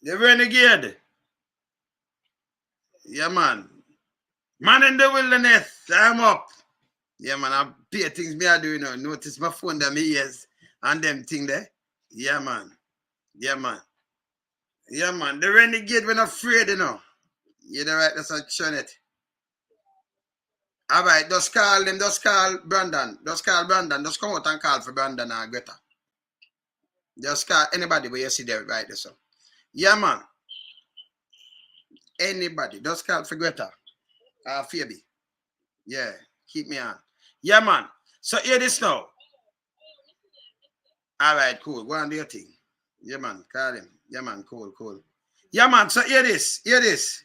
The renegade. Yeah, man. Man in the wilderness. I'm up. Yeah, man. I pay things me I do, you know. Notice my phone that me ears and them thing there. Yeah, man. Yeah, man. Yeah, man. The renegade when afraid, you know. You know, right? That's a shun it. All right, just call them. Just call Brandon. Just call Brandon. Just come out and call for Brandon and Greta. Just call anybody where you see there right there, so. Yeah, man. Anybody. Just call for Greta. Phoebe. Yeah. Keep me on. Yeah, man. So hear this now. All right, cool. Go on do your thing. Yeah, man. Call him. Yeah, man. Cool, cool. Yeah, man. So hear this. Hear this.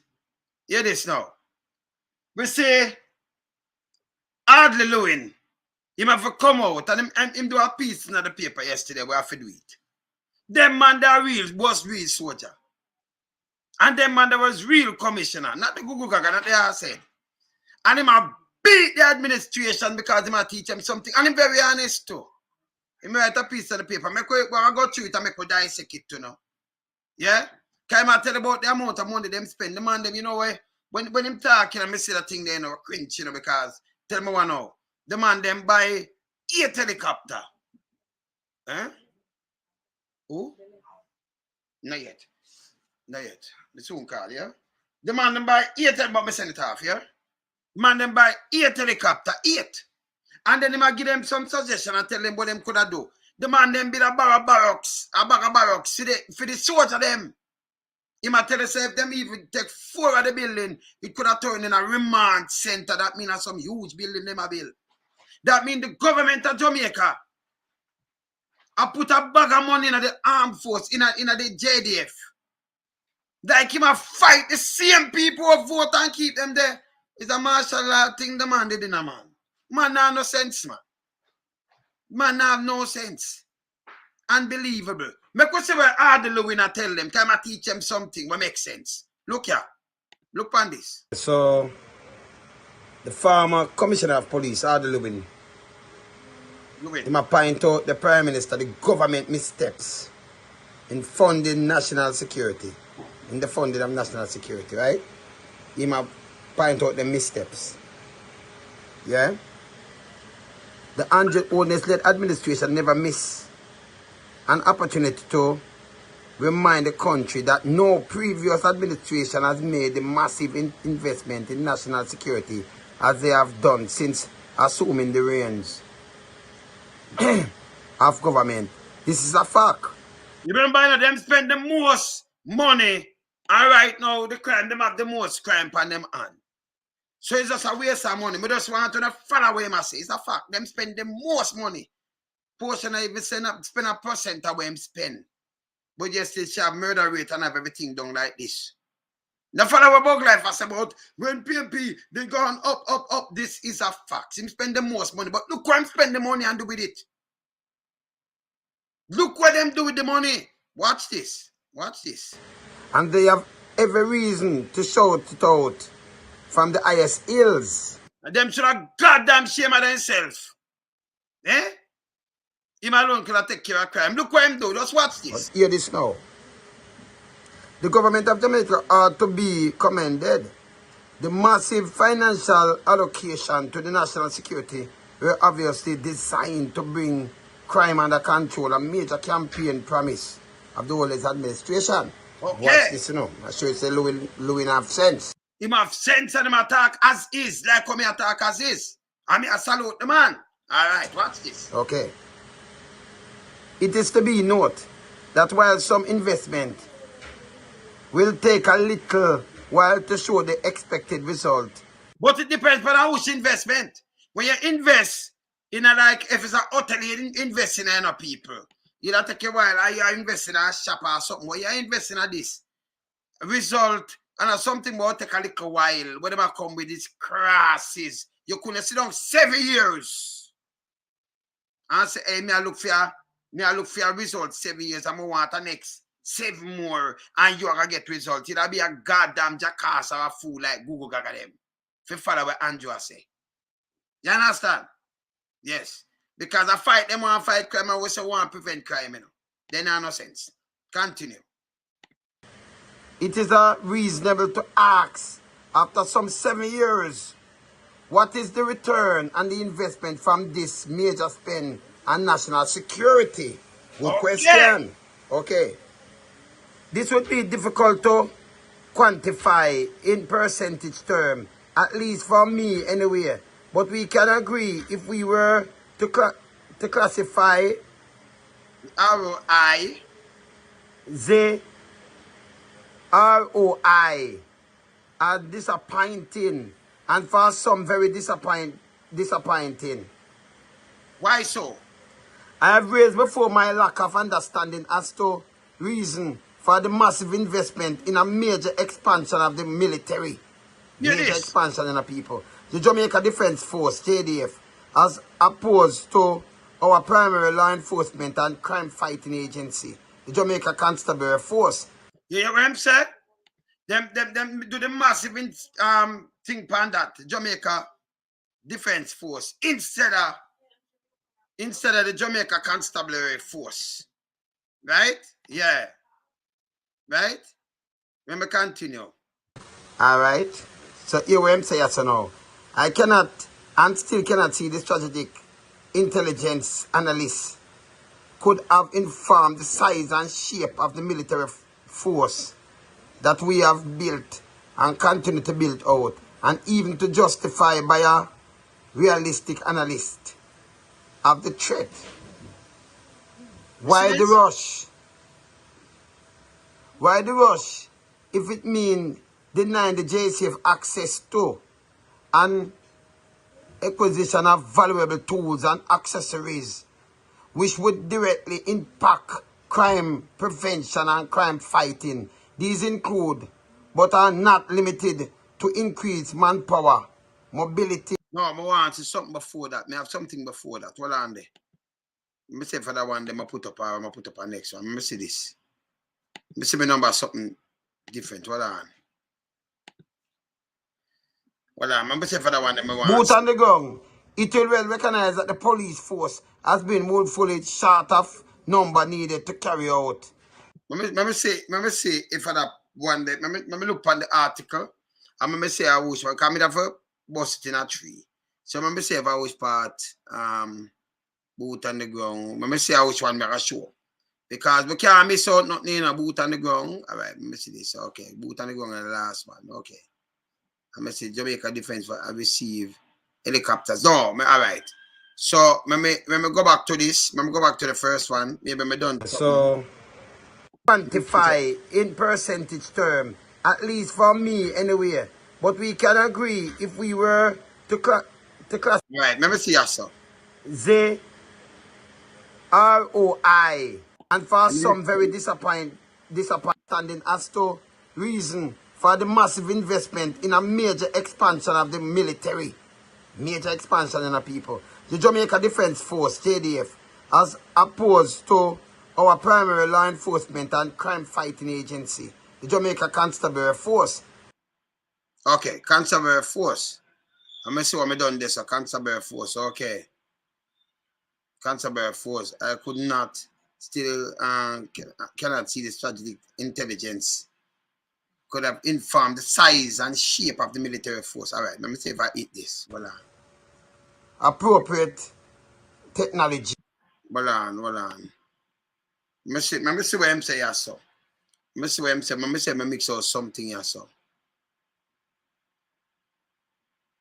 Hear this now. We say hardly Lewin. He have to come out and him do a piece in the paper yesterday. We have to do it. Them man that was real soldier. And them man that was real commissioner. Not the Gugu Gaga, not the I said. And him have beat the administration because him have teach him something. And him very honest too. He write a piece of the paper. I go through it and make we dissect it, you know. Yeah? Can I tell about the amount of money them spend? The man them, you know, when him talking, I see that thing there, you know, cringe, you know, because tell me one now. The man them buy 8 helicopter. Huh? Who? Not yet. Not yet. The soon call, yeah? The man them buy 8 but me send it off, yeah? The man them buy 8 helicopter, 8. And then he might give them some suggestion and tell them what them could have do. The man them build a bag of barracks for the soldier them. He might tell us if them even take 4 of the building, it could have turned in a remand center. That means some huge building them a build. That means the government of Jamaica I put a bag of money in the armed force, in the JDF. Like him a fight the same people who vote and keep them there. It's a martial law thing the man did in a man. Man have no sense, man. Man have no sense. Unbelievable. Make us say where hard the Lewin I tell them. Can I teach them something what makes sense? Look here. Look on this. So, the former commissioner of police, Hardly Lewin, he might point out the Prime Minister, the government missteps in funding national security. In the funding of national security, right? He might point out the missteps. Yeah? The Holness-led administration never miss an opportunity to remind the country that no previous administration has made the massive investment in national security as they have done since assuming the reins of government. This is a fact. You remember them spend the most money, and right now the crime, them have the most crime on them hand. So it's just a waste of money. We just want to follow away, I say. It's a fact. Them spend the most money. Portion of even spend a percent of what them spend. But you still have murder rate and have everything done like this. Now follow about life as about when PMP they gone up. This is a fact. Him spend the most money. But look what him spend the money and do with it. Look what them do with the money. Watch this. Watch this. And they have every reason to shout it out from the highest hills. And them should have goddamn shame of themselves. Eh? Him alone could have take care of crime. Look what him do. Just watch this. But hear this now. The government of Jamaica ought to be commended. The massive financial allocation to the national security were obviously designed to bring crime under control, a major campaign promise of the Holness administration. Okay. Watch this, you know. I sure you say Lewin have sense. Him have sense and him attack as is, like how me attack as is. And me I salute the man. Alright, watch this. Okay. It is to be noted that while some investment will take a little while to show the expected result. But it depends on which investment. When you invest in a like, if it's a hotel, you invest in a people. It'll take a while. You invest in a shop or something. When you invest in a this result, and something will take a little while. When they come with these crosses, you couldn't sit down 7 years. And say, hey, me I look for a result 7 years. I'm going to want the next 7 more. And you are going to get results. It'll be a goddamn jackass or a fool like Gugu Gaga them. If you follow what Andrew say. You understand? Yes. Because I fight them want to fight crime and we say want to prevent crime. You know. Then no sense. Continue. it is reasonable to ask, after some 7 years, what is the return and the investment from this major spend on national security? Good question. Okay. This would be difficult to quantify in percentage term, at least for me anyway. But we can agree if we were to classify ROI, the ROI are disappointing, and for some very disappointing. Why so? I have raised before my lack of understanding as to reason for the massive investment in a major expansion of the military. Major expansion in the people. The Jamaica Defense Force, JDF, as opposed to our primary law enforcement and crime fighting agency, the Jamaica Constabulary Force. You hear what I'm saying? Them do the massive thing pan that, Jamaica Defense Force, instead of the Jamaica Constabulary Force. Right? Yeah. Right? Let me continue. Alright. So here what I'm saying so now. I cannot and still cannot see the strategic intelligence analysts could have informed the size and shape of the military force that we have built and continue to build out, and even to justify by a realistic analyst of the threat. Why the rush? Why the rush if it means denying the JCF access to and acquisition of valuable tools and accessories which would directly impact crime prevention and crime fighting? These include, but are not limited to, increased manpower, mobility. No, I want to see something before that. I have something before that. Hold on there. Let me say for that one, then I put up a next one. Let me see this. Let me see my number something different. Hold on. Let me say for that one, then I want. Boot on the ground. It will well recognize that the police force has been woefully short of number needed to carry out. Let me see if that one day, let me look on the article, and let me say I was, because I have a bust in a tree. So let me say if I was part boot on the ground. Let me see which one I show. Because we can't miss out nothing in a boot on the ground. All right, let me see this. Okay, boot on the ground is the last one. Okay. Let me see Jamaica Defense for receive helicopters. No, all right. So let me go back to this. Let me go back to the first one. Maybe I'm done. So quantify in percentage term, at least for me anyway. But we can agree if we were to class. Right, let me see yourself. The ROI, and for some very disappointing as to reason for the massive investment in a major expansion of the military. Major expansion in the people. The Jamaica Defense Force, JDF, as opposed to our primary law enforcement and crime fighting agency, the Jamaica Constabulary Force. Okay, Constabulary Force. I'm going to see what I done this, a Constabulary Force. Okay. Constabulary Force. I could not still cannot see the strategic intelligence could have informed the size and shape of the military force. All right, let me see if I eat this. Hold on. Appropriate technology. Hold on. Let me see what I'm saying here, so. Let me see what I'm saying. Let me say I mix out something here, so.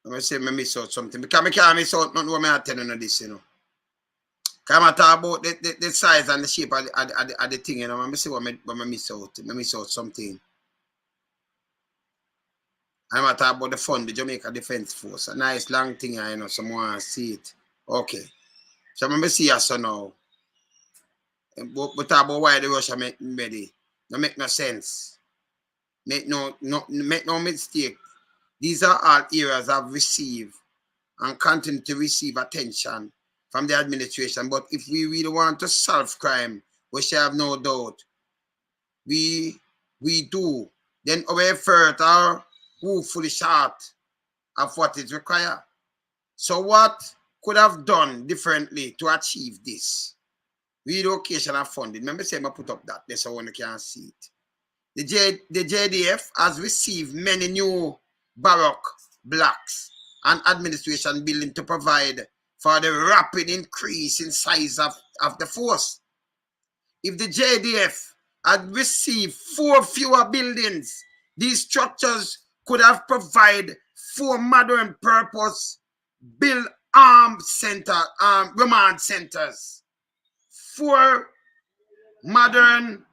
Let me say I mix out something. Because I can't mix out nothing what I'm telling you this, you know. Because I'm talking about the size and the shape of the thing, you know. Let me see what I miss out. Let me miss out something. I'm talking about the fund, the Jamaica Defense Force. A nice long thing, you know. Someone see it. Okay. So I'm going to see you so now. But talk about why the Russia make ready. No make no sense. Make no mistake. These are all areas I've received and continue to receive attention from the administration. But if we really want to solve crime, we shall have no doubt. We do. Then our effort are woefully short of what is required. So what could have done differently to achieve this? Relocation of funding. Remember say I put up that. That's how one can see it. The JDF has received many new baroque blocks and administration building to provide for the rapid increase in size of the force. If the JDF had received 4 fewer buildings, these structures could have provided 4 modern purpose built remand centers. 4 modern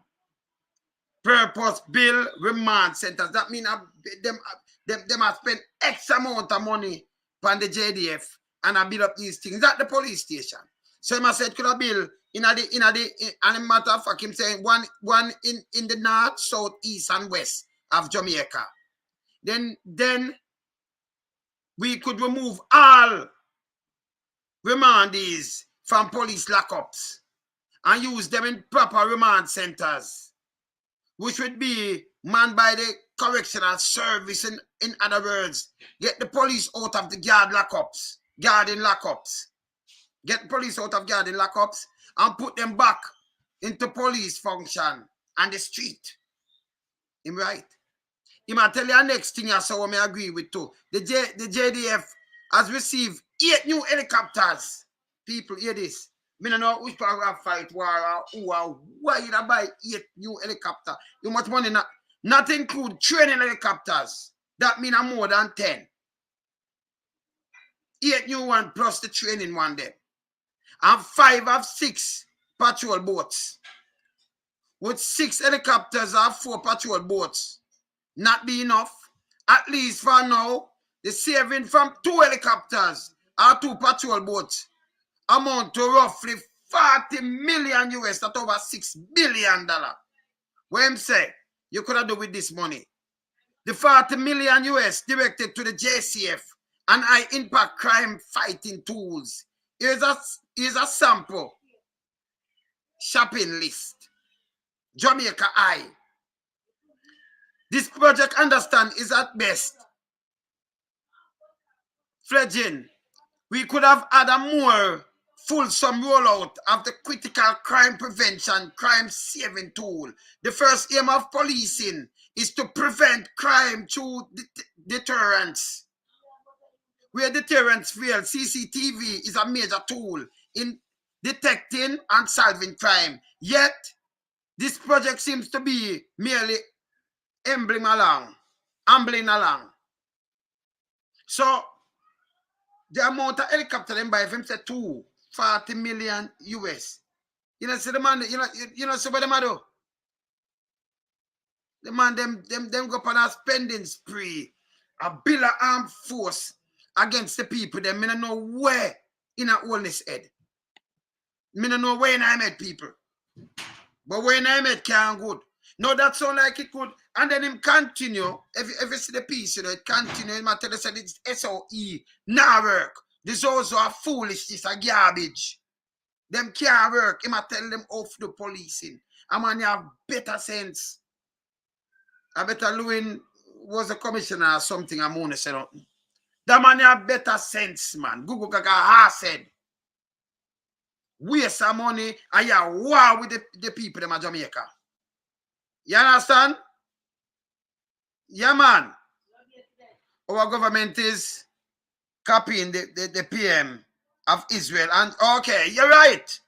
purpose built remand centers. That means them have spent X amount of money on the JDF and I build up these things at the police station. So I said could have build and a matter of fact him saying one in the north, south, east, and west of Jamaica. Then we could remove all remandees from police lockups and use them in proper remand centers, which would be manned by the correctional service. In other words, get the police out of the guarding lockups. Get the police out of guarding lockups and put them back into police function and the street. Him right. He might tell you the next thing I saw me agree with too. The JDF has received 8 new helicopters. People hear this. I don't know which paragraph fight war or why you buy 8 new helicopters. You much money not include training helicopters. That means more than 10. 8 new one plus the training one there. And 5 of 6 patrol boats. With 6 helicopters or 4 patrol boats. Not be enough. At least for now, the saving from 2 helicopters or 2 patrol boats amount to roughly 40 million US, that's over $6 billion. What I'm saying, you could have done with this money. The 40 million US directed to the JCF and high impact crime fighting tools. Here's a sample shopping list. Jamaica Eye. This project, understand, is at best fledgling. We could have had a more fulsome rollout of the critical crime prevention, crime saving tool. The first aim of policing is to prevent crime through deterrence. Where deterrence fails, CCTV is a major tool in detecting and solving crime. Yet, this project seems to be merely ambling along. So, the amount of helicopter them buy, if him say 40 million US. You know, see the man, you know, see what them do? The man, them go up on a spending spree, a bill of armed force against the people. Them, I don't know where in a Holness head. I don't know where in I met people. But where in I met can't good. No, that sound like it could. And then him continue. If you see the piece, you know, it continue. Him tell us that it's SOE, nah work. This also a foolishness, a garbage. Them can't work. Him tell them off the policing. I man, you have better sense. I better Lewin was a commissioner or something. I'm going to say nothing. That man, you have better sense, man. Gugu Gaga said, waste some money and you war with the people in Jamaica. You understand? Yeah, man. Our government is copying the PM of Israel. And okay, you're right.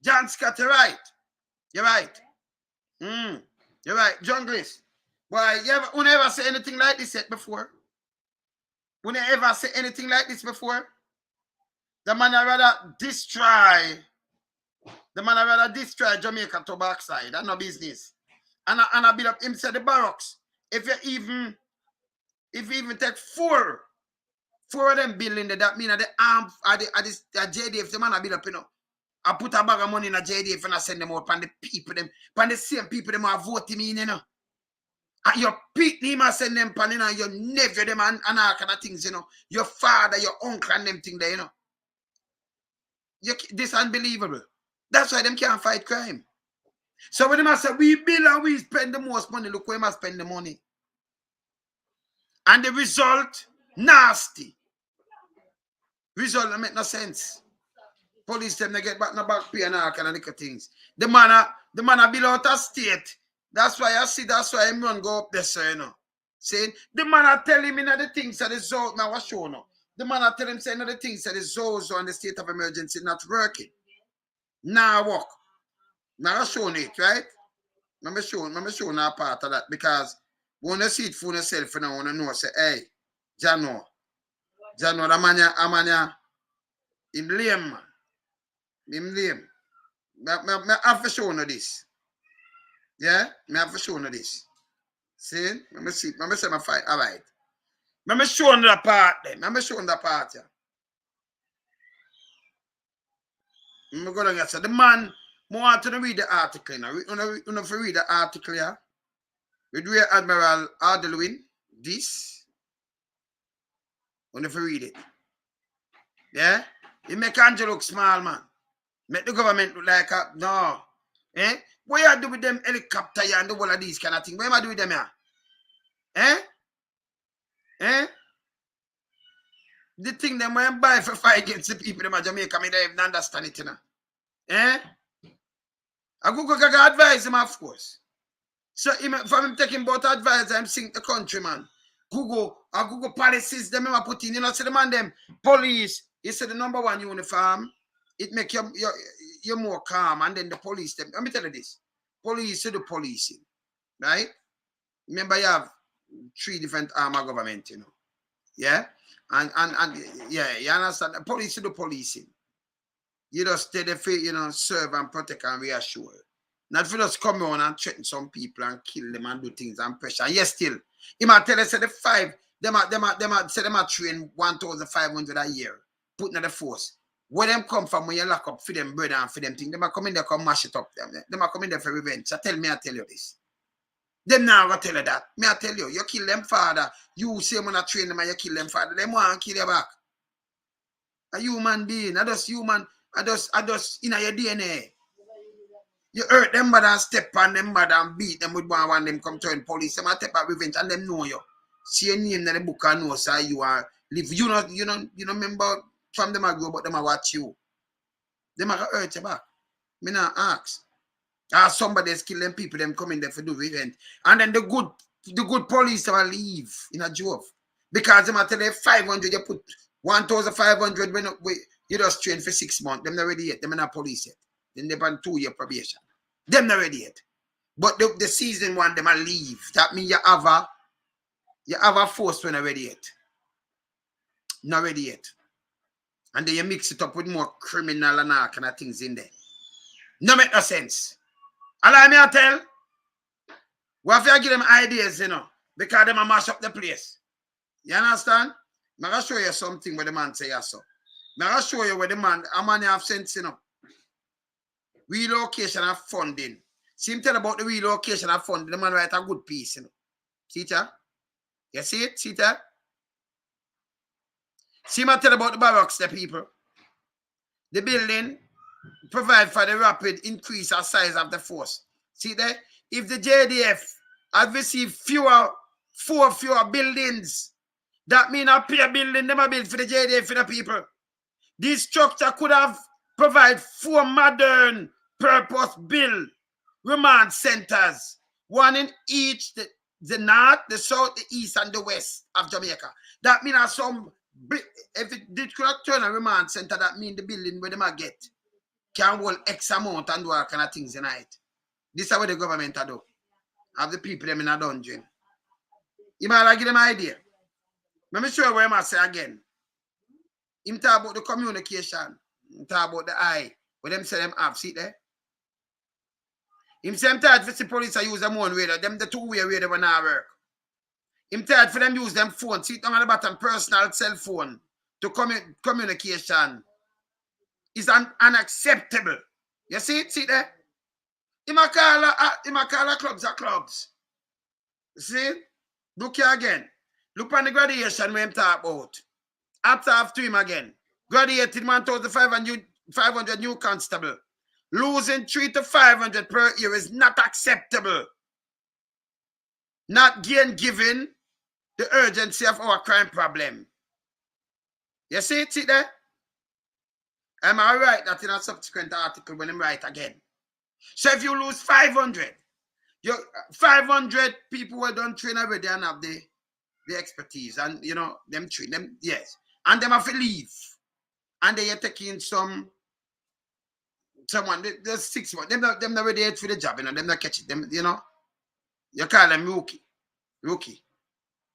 John Scott, you're right. You're right. You're right. Junglist. Boy, you never say anything like this yet before? You never say anything like this before? The man I rather destroy Jamaica to backside. That's no business. And I build up him say the barracks. If you even take 4 of them building there, that means the arm the JDF, the man I build up, you know. I put a bag of money in a JDF and I send them out, and the people them, and the same people them are voting me in, you know. And your people him send them pan, you know, your nephew them and all kind of things, you know. Your father, your uncle and them thing there, you know. This is unbelievable. That's why them can't fight crime. So when them say we build and we spend the most money, look where we spend the money. And the result, nasty. Result that make no sense. Police them they get back no back pay and all kind of little things. The man build out a state. That's why I see, that's why him run go up there, sir, you know. Saying, the man I tell him, the things that is so, now what's show now? The man I tell him, saying, the things that is so on the state of emergency not working. Now work. Now I'm showing it, right? I'm showing that part of that, because when you see it for yourself, you know, when you know, say, hey, Jano, the man, him lame, man. Him lame. I have to show you this. Yeah? I have to show you this. See? Let me see my fight. All right. Let me show you the part then. Let me show you the part, yeah. I'm going to say, the man, I want to read the article now. You know, if you read the article, yeah? With Rear Admiral Lewin, this. If you read it. Yeah? You make Angel look small, man. Make the government look like a, no. Eh? What you do with them helicopter and the whole of these kind of things? What am I do with them here? Eh? Eh? The thing them when buy for fight against the people in Jamaica, me don't even understand it, you know. Eh? I Gugu Gaga advise him, of course. So from him taking about advice, I'm seeing the country, man. Google policies, them I put in, you know, see the man them police, he said the number one uniform, it make you more calm, and then the police them. Let me tell you this. Police do the policing, right? Remember you have 3 different arm of government, you know. Yeah? And yeah, you understand? The police do the policing. You just stay there for, you know, serve and protect and reassure. Not for just come on and threaten some people and kill them and do things and pressure. And yes, still, he might tell us that the 5, them are train 1,500 a year, putting in the force. Where them come from when you lock up for them brother and for them things, they might come in there, come mash it up. They might come in there for revenge. So tell you this. Them now gonna tell you that. Me I tell you kill them father. You say when I train them and you kill them father, them want to kill you back. A human being, I just human, I just in your DNA. You hurt them mother and step on them mother and beat them with one them come to the police. Them take back revenge and them know you. See your name in the book and know so you are live. You know remember from them I go but them I watch you. Them I hurt you back. Me not ask. Somebody's killing people, them coming there for do revenge. And then the good police will leave in a job. Because them I tell you 500, you put 1,500 when you just train for 6 months. Them not ready yet. Them not police yet. Then they're on 2-year probation. Them not ready yet. But the season one, them will leave. That means you have a force when not ready yet. Not ready yet. And then you mix it up with more criminal and all kind of things in there. No make no sense. Allow me to tell. We have to give them ideas, you know, because they might mash up the place. You understand? I'm going to show you something where the man say yes. I'm going to show you where the man have sense, you know. Relocation and funding. See him tell about the relocation and funding. The man write a good piece, you know. See it? You see it? See it? See him tell about the barracks, the people. The building provide for the rapid increase of size of the force. See there? If the JDF have received fewer buildings, that means a peer building never built for the JDF for the people. This structure could have provided 4 modern purpose-built remand centers, one in each the north, the south, the east, and the west of Jamaica. That means if it did could turn a remand center, that means the building where they might get can hold X amount and do all kind of things in it. This is what the government do. Have the people them in a dungeon. You might like give them an idea. Let me show you what I must say again. Him talk about the communication. Him talk about the eye. What them say them have. See there? Him say him tired for the police use them one radar. Them the 2-way radar when I work. Him tired for them use them phone. See down at the bottom, personal cell phone to communication is unacceptable. You see it? See there? Him a call clubs are clubs. See? Look here again. Look on the graduation we him talk about. After him again. Graduated 1,500 new constable. Losing 300 to 500 per year is not acceptable. Not given the urgency of our crime problem. You see it? See there? Am I right that in a subsequent article when I'm right again? So if you lose 500, You 500 people who don't train already and have the expertise, and you know them train them, yes, and them have to leave, and they are taking someone. There's 6 months. Them not ready for the job, you know. Them not catch it. Them, you know. You call them rookie.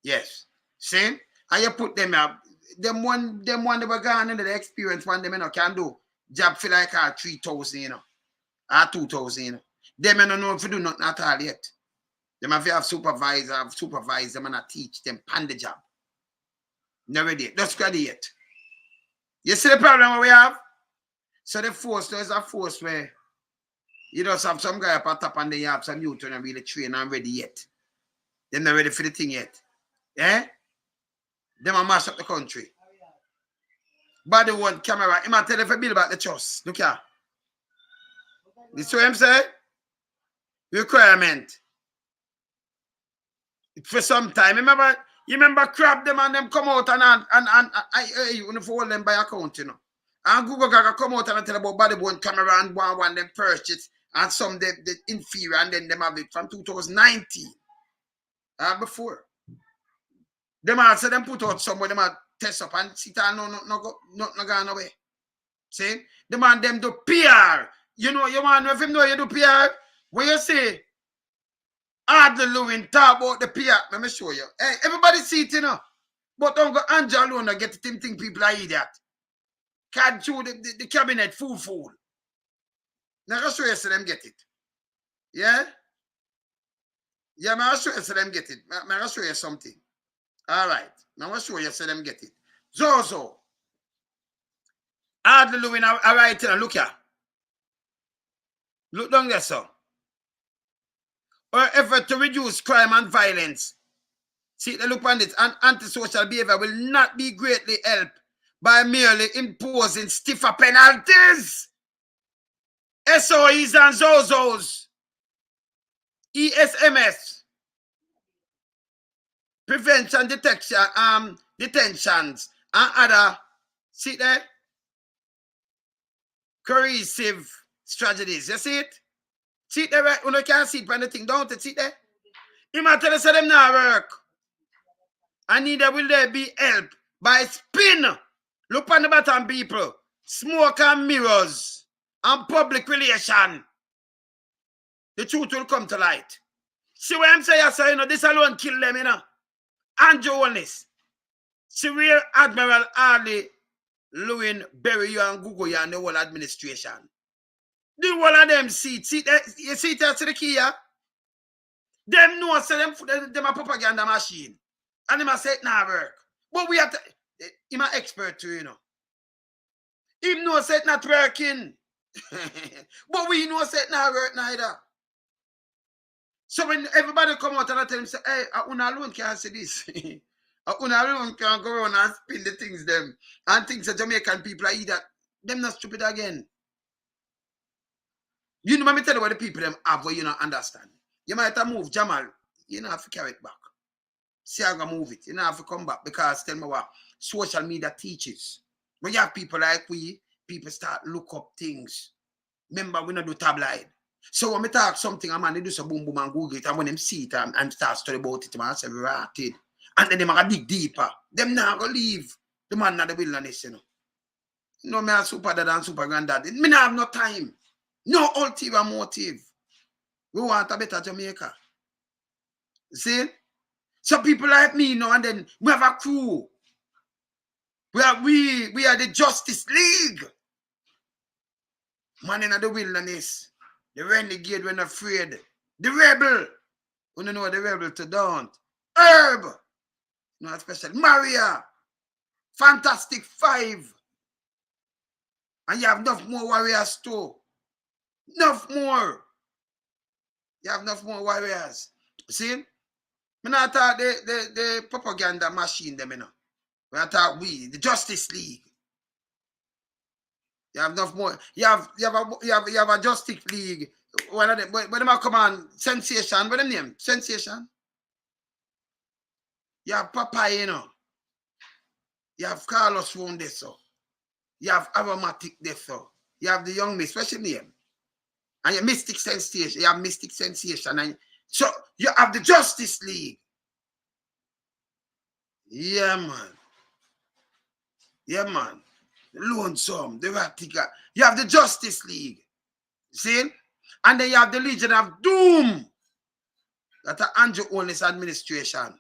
Yes. See? And you put them up. Them one they were gone into the experience one them, you know, can do job for like 3,000, you know, or 2,000, you know. Them you don't know if you do nothing at all yet. Them have to have supervise them and teach them on the job. Never did. Just graduate. You see the problem we have? So the force, there's a force where you just have some guy up at top and then you have some youth who are really trained and ready yet. They're not ready for the thing yet. Yeah? Them a mash up the country. Body one camera. He might tell you if you build about the trust. Look here. This what I'm saying? Requirement. For some time. You remember crab them and them come out and you hold them by account, you know. And Gugu Gaga come out and tell about body one camera and one them purchase and some the inferior and then them have it from 2019. Before. Them also them put out somewhere, them test up and sit and no gone away. See? The man them do PR. You know, you want to know if him know you do PR? When you say hardly Lewin talk about the PR, let me show you. Hey, everybody see it, you know. But don't go Angel alone and get the think people are idiot. Can't show the cabinet fool. Now I'll show you so them get it. Yeah? Yeah, I'll show you so them get it. I'll show you something. All right. Now I'll show you so them get it. So. Hardly Lewin, all right, look here. Look down there, sir. Our effort to reduce crime and violence. See, the look on this. And antisocial behavior will not be greatly helped by merely imposing stiffer penalties. SOEs and ZOZOs. ESMS. Prevention, detection, detentions, and other, see there? Coercive strategies. You see it? See it there, right? When you can't see it, anything, don't it? See it there? You might tell us that them not work. And neither will there be help by spin. Look on the bottom, people. Smoke and mirrors and public relation. The truth will come to light. See what I'm saying? So, you know, this alone kill them, you know. And Holness. See real Admiral Hardley, Lewin, bury you and Google you and the whole administration. The whole of them see that, you see that to the key, yeah? Them know, so them a propaganda machine. And them a say it not work. But we have to, him an expert too, you know. Him know say it not working. But we know say it not work neither. So when everybody come out and I tell him, say, hey, Una alone can't say this. Una alone can go around and spin the things them. And things that Jamaican people are either, them not stupid again. You know, let me tell you what the people them have where you don't understand. You might have moved Jamal, you don't have to carry it back. See how I'm going to move it. You don't have to come back because tell me what social media teaches. When you have people like we, people start look up things. Remember, we don't do tabloid. So when we talk something, a man, they do some boom boom and Google it, and when them see it and start study about it, man, say, rotted. And then they might dig deeper. Them not going to leave the man in the wilderness, you know. You know, me a super dad and super granddad. Me not have no time. No ulterior motive. We want a better Jamaica. See? So people like me, you know, and then we have a crew. We are the Justice League. Man in the wilderness. The renegade when afraid. The rebel. We don't know the rebel to don't. Herb. Not special. Maria. Fantastic Five. And you have enough more warriors too. Enough more. You have enough more warriors. See? Me not talk the propaganda machine them, you know. We talk the Justice League. You have enough more. You have a Justice League. When them come on, Sensation. What them name? Sensation. You have Papa, you know. You have Carlos Ronde, so. You have Aromatic Death, so. You have the young miss, what's your name? And your Mystic Sensation. You have Mystic Sensation. And So you have the Justice League. Yeah, man. Yeah, man. The Lonesome, the Ratica. You have the Justice League. See? And then you have the Legion of Doom. That's Andrew Holness administration.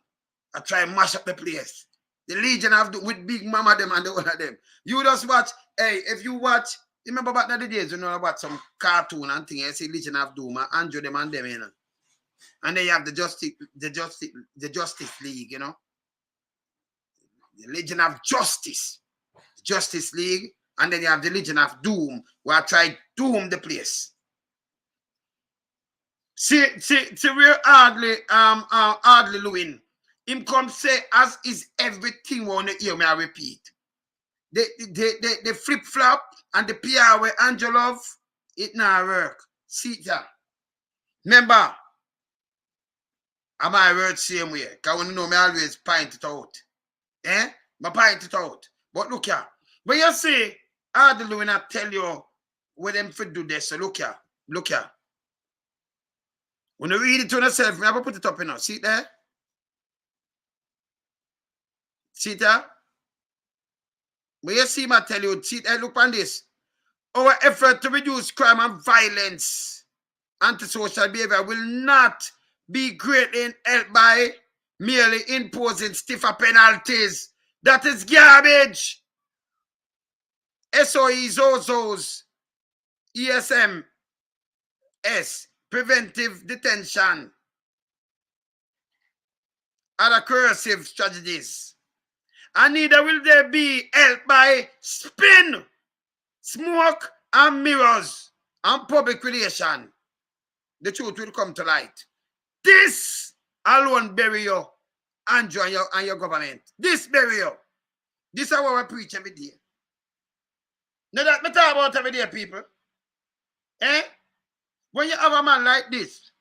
I try and mash up the place. The Legion of Doom with Big Mama them and the one of them. You just watch, hey, if you watch, you remember back in the days, you know about some cartoon and thing, you see Legion of Doom, and Andrew them and them, you know. And then you have the Justice League, you know. The Legion of Justice. Justice League. And then you have the Legion of Doom, where I try doom the place. See where hardly Lewin. Him come say, as is everything on the ear, may I repeat. The flip-flop and the PR where Angel love, it not work. See that. Remember, am I word same way? Because you know me always point it out. I point it out. But look here. When you say, hardly Lewin, I tell you what them for do this. So look here. Look here. When you read it to yourself, I have to put it up, you know. See it there? See it there? When you see me, I tell you, see it there, look on this. Our effort to reduce crime and violence, antisocial behavior will not be greatly helped by merely imposing stiffer penalties. That is garbage. SOEs, OZOs, ESM, preventive detention, other coercive strategies. And neither will they be helped by spin, smoke, and mirrors and public relation. The truth will come to light. This alone bury you, Andrew, and your government. This bury you. This is what we preach every day. Now that we talk about every day, people. When you have a man like this,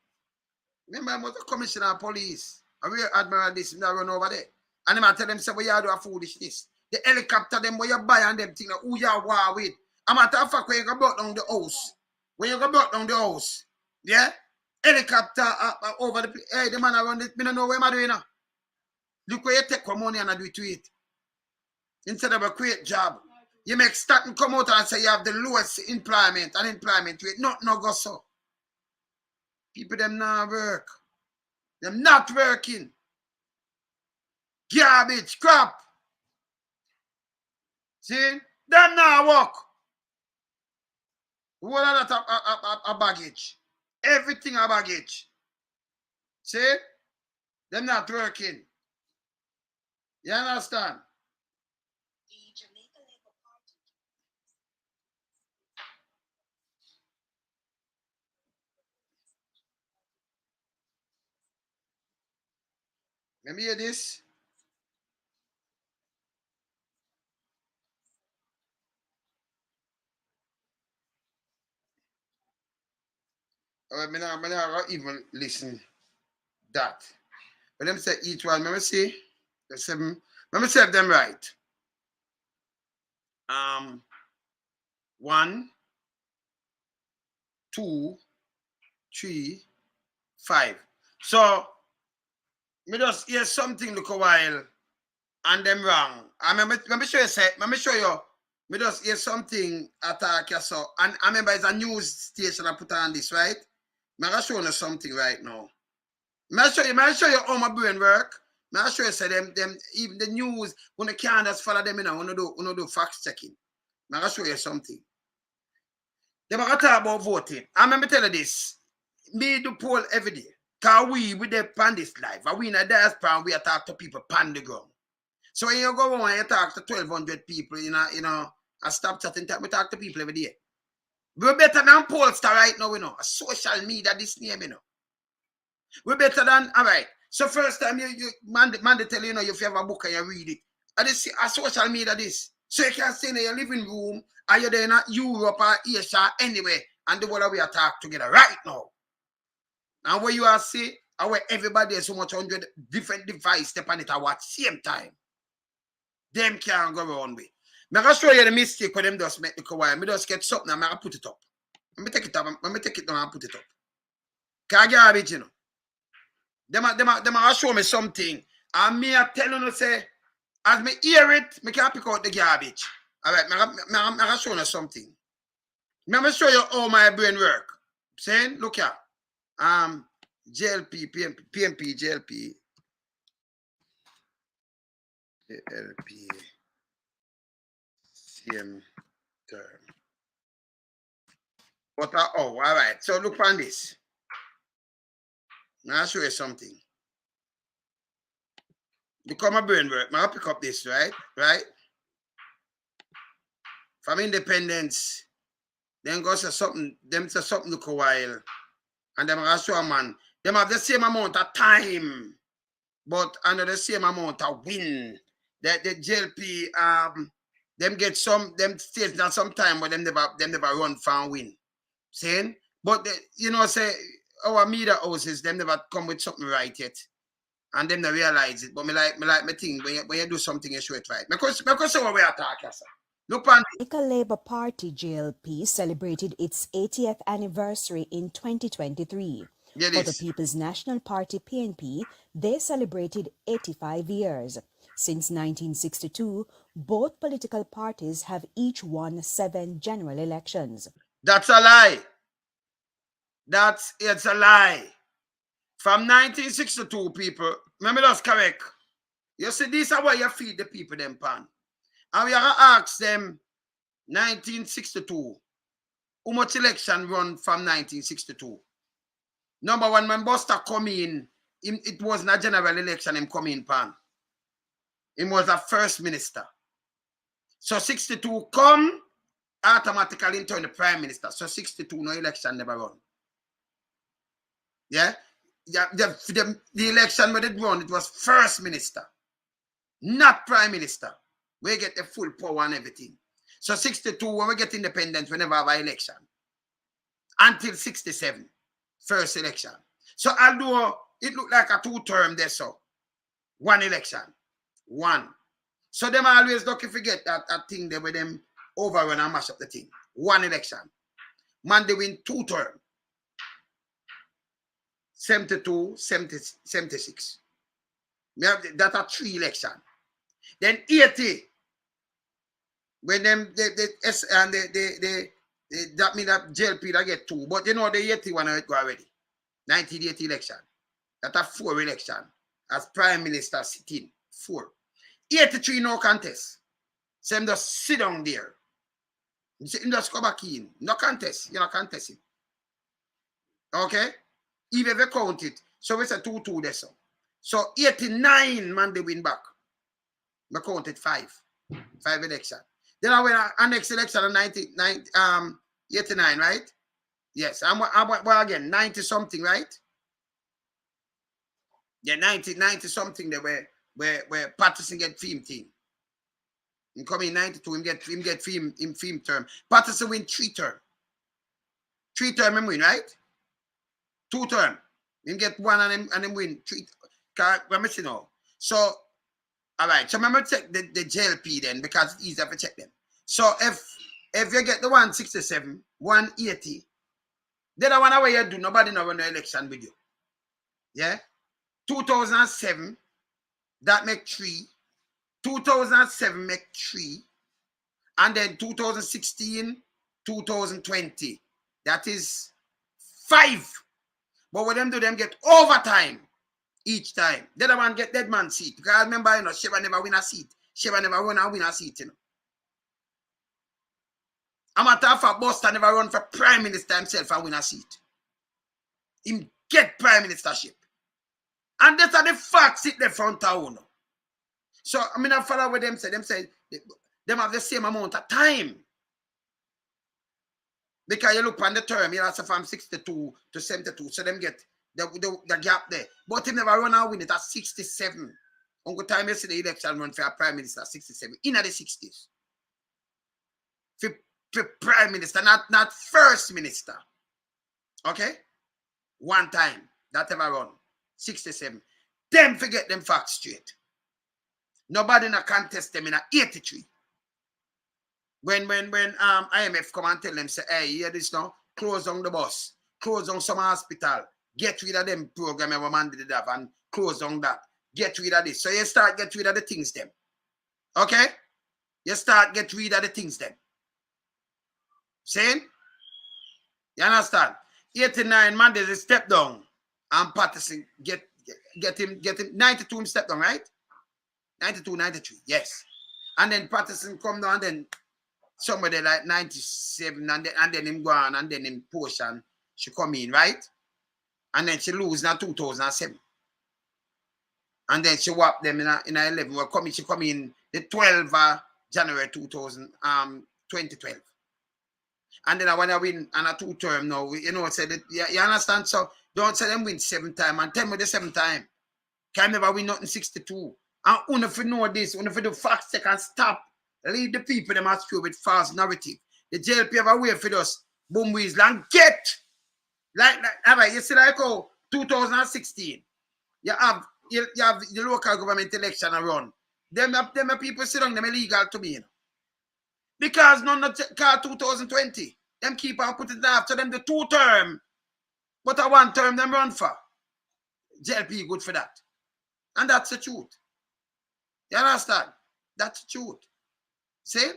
remember I was a commissioner of police. I real admiral this and I run over there. And I tell them, say, well, you do a foolishness. The helicopter, them, where you buy and them thing, who you war with. I'm at a fact when you go block down the house. When you go block down the house, yeah? Helicopter over the place. Hey, the man around it, I don't know what I'm doing now. Look where you take your money and I do it to it. Instead of a great job. You make start and come out and say you have the lowest employment and employment rate. No go so. People them not work. Them not working. Garbage, crap. See? Them not work. What are that a baggage? Everything a baggage. See? Them not working. You understand? Let me hear this. I'm not even listen that. But let me say each one. Let me see. Let me say them right. 1, 2, 3, 5. So me just hear something look a while and them wrong. Let me show you. Me just hear something attack you so. And I remember it's a news station I put on this, right? I'm gonna show you something right now. I'll show you how my brain work. I'll show you say them even the news when you can't just follow them, you know, when you do fact checking. I'll show you something. They are talk about voting. I remember tell you this. Me do poll every day. Cause we the pan this life. And we in a diaspora we talk to people pan the ground. So when you go on and you talk to 1,200 people, you know, I stop chatting, we talk to people every day. We're better than Polestar right now, you know. A social media, this name, you know. We're better than, all right. So first time you man tell you know, if you have a book and you read it. And this a social media this. So you can stay in your living room and you're there in Europe or Asia anyway. And the world we are talk together right now. And where you are see, and where everybody has so much 100 different devices step on it at what same time. Them can't go around with. I'm going to show you the mistake when them just make the kawaii. I just get something and I put it up. Let me take it up. Let me take it down and put it up. Can't garbage, you know. Them a show me something. And me a tell you say, as me hear it, me can pick out the garbage. All right, me show you something. Me show you how my brain work. Saying, look here. JLP, PMP, JLP, LP, same term. But all right. So look on this. I'll show you something. Look how my brain work. I'll pick up this, right? Right? From independence, then go say something, them say something look a while, and them I'll show a man. Them have the same amount of time, but under the same amount of win. The JLP, them get some, them states not some time, but them never run for and win. Saying? But, you know, say, our media houses, them never come with something right yet. And them they realize it. But me like me think when you do something, you show it right. Because what we are talking, sir. Look on the Labour Party JLP celebrated its 80th anniversary in 2023. For the People's National Party PNP, they celebrated 85 years. Since 1962, both political parties have each won 7 general elections. That's a lie. It's a lie. From 1962, people, remember that's correct. You see, this is why you feed the people them pan. And we are going to ask them, 1962, how much election run from 1962? Number one, when Buster come in, it wasn't a general election, him come in pan. He was a first minister. So 62 come, automatically into the prime minister. So 62, no election never run. Yeah? The election where they run, it was first minister, not prime minister. We get the full power and everything. So 62, when we get independence, we never have an election. Until 67, first election. So although it looked like a 2-term there, so one election. One. So them always lucky forget that thing there with them overrun and mash up the thing. One election. Man, they win 2-term. 72, 70, 76. That's a 3 election. Then 80. When them that mean that JLP that get 2. But you know the 81 go already. 1980 election. That's a 4 election. As prime minister sitting. 4. 83 no contest. So him just sit down there. Him just come back in. No contest. You're not contesting. Okay? Even if you count it. So we say 2-2 there. So 89 man they win back. We counted 5. 5 election. Then I went our next election in 89, right? Yes. Well again, 90 something, right? Yeah, 90 something they where Patterson get theme team. He come in 92, him get theme term. Patterson win 3 term. 3 term him win, right? 2 term. Him get 1 and him win 3. Let me see now. So all right, so remember check the JLP then because it's easier to check them. So if you get the 167, 180, then the one way you do, nobody know run the election with you. Yeah? 2007, that make 3. 2007 make 3. And then 2016, 2020. That is 5. But what them do, them get overtime. Each time. The other one get dead man seat. Because I remember, you know, Sheva never win a seat. Sheva never win a seat, you know. I'm a tough for Buster never run for prime minister himself and win a seat. Him get prime ministership. And that's the facts sit there front town. So I mean I follow what them say. Them say them have the same amount of time. Because you look on the term, you know, so from 62 to 72. So them get the gap there. But he never run and win it at 67. Uncle time you see the election run for a prime minister 67. In the 60s. For prime minister, not first minister. Okay? One time. That ever run. 67. Them forget them facts straight. Nobody na contest them in a 83. When IMF come and tell them, say, hey, hear this now? Close down the bus. Close down some hospital. Get rid of them program every man did have and close on that. Get rid of this. So you start get rid of the things them. Okay? You start get rid of the things them. Saying? You understand? 89 man, there's a step down. And Patterson get him 92 step down, right? 92, 93, yes. And then Patterson come down and then somebody like 97 and then him go on and then him portion she come in, right? And then she lose in 2007. And then she whop them in 11. She come in the 12th January 2012. And then when I win on a 2 term now, you know, say that you understand? So don't say them win 7 times and tell me the 7th time. Can never win nothing 62. And if you know this, if you do facts, they can stop. Lead the people them astray with false narrative. The JLP have a way for us. Boom weasel and get like you see like 2016. You have the local government election run. Them people sit down, them illegal to me. You know? Because none of car 2020. Them keep on putting it after them the 2 term. But a 1 term them run for. JLP good for that. And that's the truth. You understand? That's the truth. See?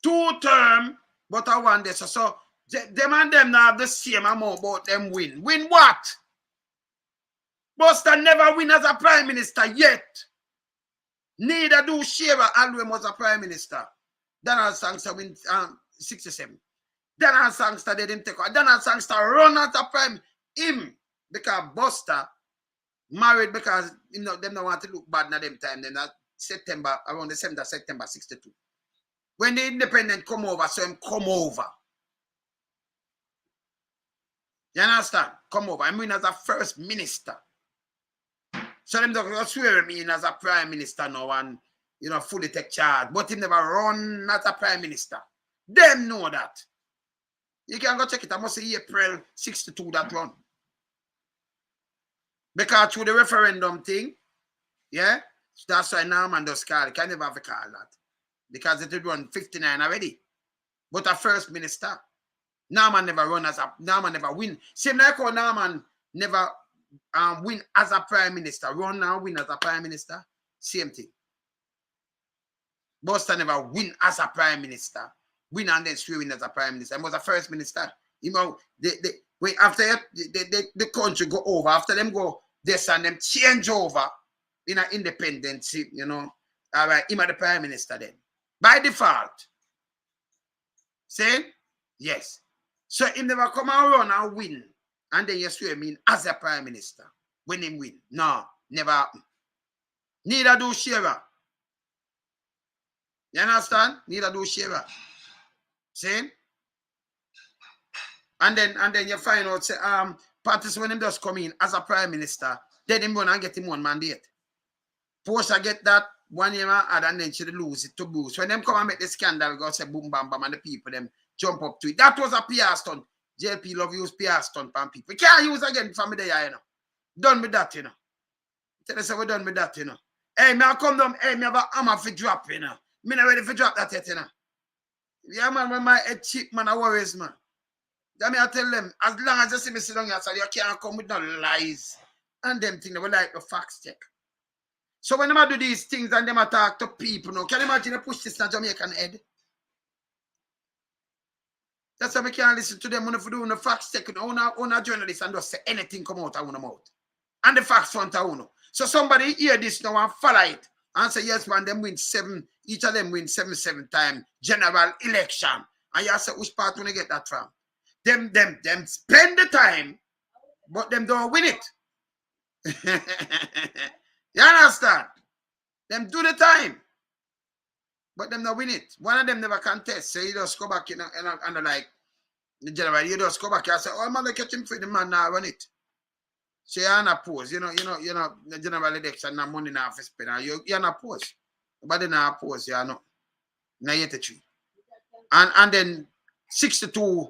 2 term, but a 1 day. So them and them now have the same amount, but them win. Win what? Buster never win as a prime minister yet. Neither do Shearer always was a prime minister. Donald Sangster win 67. Donald Sangster they didn't take out. Donald Sangster run as a prime him because Buster married because you know them don't want to look bad at them time. Then that September around the 7th of September 62. When the independent come over, so him come over. You understand? Come over. I mean as a first minister. So them don't swear me in as a prime minister now and you know fully take charge. But him never run as a prime minister. Them know that. You can go check it. I must say April 62 that run. Because through the referendum thing, yeah, that's why Norman does call it. Can never have a call that. Because it would run 59 already. But a first minister. Norman never run as a Norman never win. Same like how Norman never win as a prime minister. Run now, win as a prime minister. Same thing. Buster never win as a prime minister. Win and then swear win as a prime minister. He was a first minister. You know, when after the country go over, after them go this and them change over in an independence, you know. All right, him the prime minister then. By default. Say? Yes. So him never come and run and win. And then you swear me as a prime minister. When him win. No, never happen. Neither do Shearer. You understand? Neither do Shearer. See? And then you find out say Patterson when him just come in as a prime minister, then him run and get him 1 mandate. Portia get that 1 year and then she lose it to Bruce. When them come and make the scandal, go say boom bam bam and the people them jump up to it. That was a PR stunt. JLP love use PR stunt on people. We can't use again from the you know. Done with that, you know. Tell us we're done with that, you know. Hey, me I come down, hey, me have a hammer for drop, you know. Me not ready for drop that yet, you know. Yeah, man, when my head cheap, man, I worries, man. Then me I tell them, as long as you see me sit down here, so you can't come with no lies. And them things, they will like the facts check. So when I do these things and them talk to people, now, can you imagine they push this in a Jamaican head? That's why we can't listen to them when they do the facts check. On a journalist and just say anything come out of our mouth. And the facts front of uno. So somebody hear this now and follow it. And say, yes, man, them win 7, each of them win 7 time general election. And you say, which part when you get that from? Them spend the time, but them don't win it. You understand? Them do the time, but them not win it. One of them never contest. So you just go back and like the general, you just go back and say, oh man, they catch him for the man now run it. So you're not pose. You know, the general election now money now for spend. You're not pose. But then not pose, you know. Now 83. And then 62,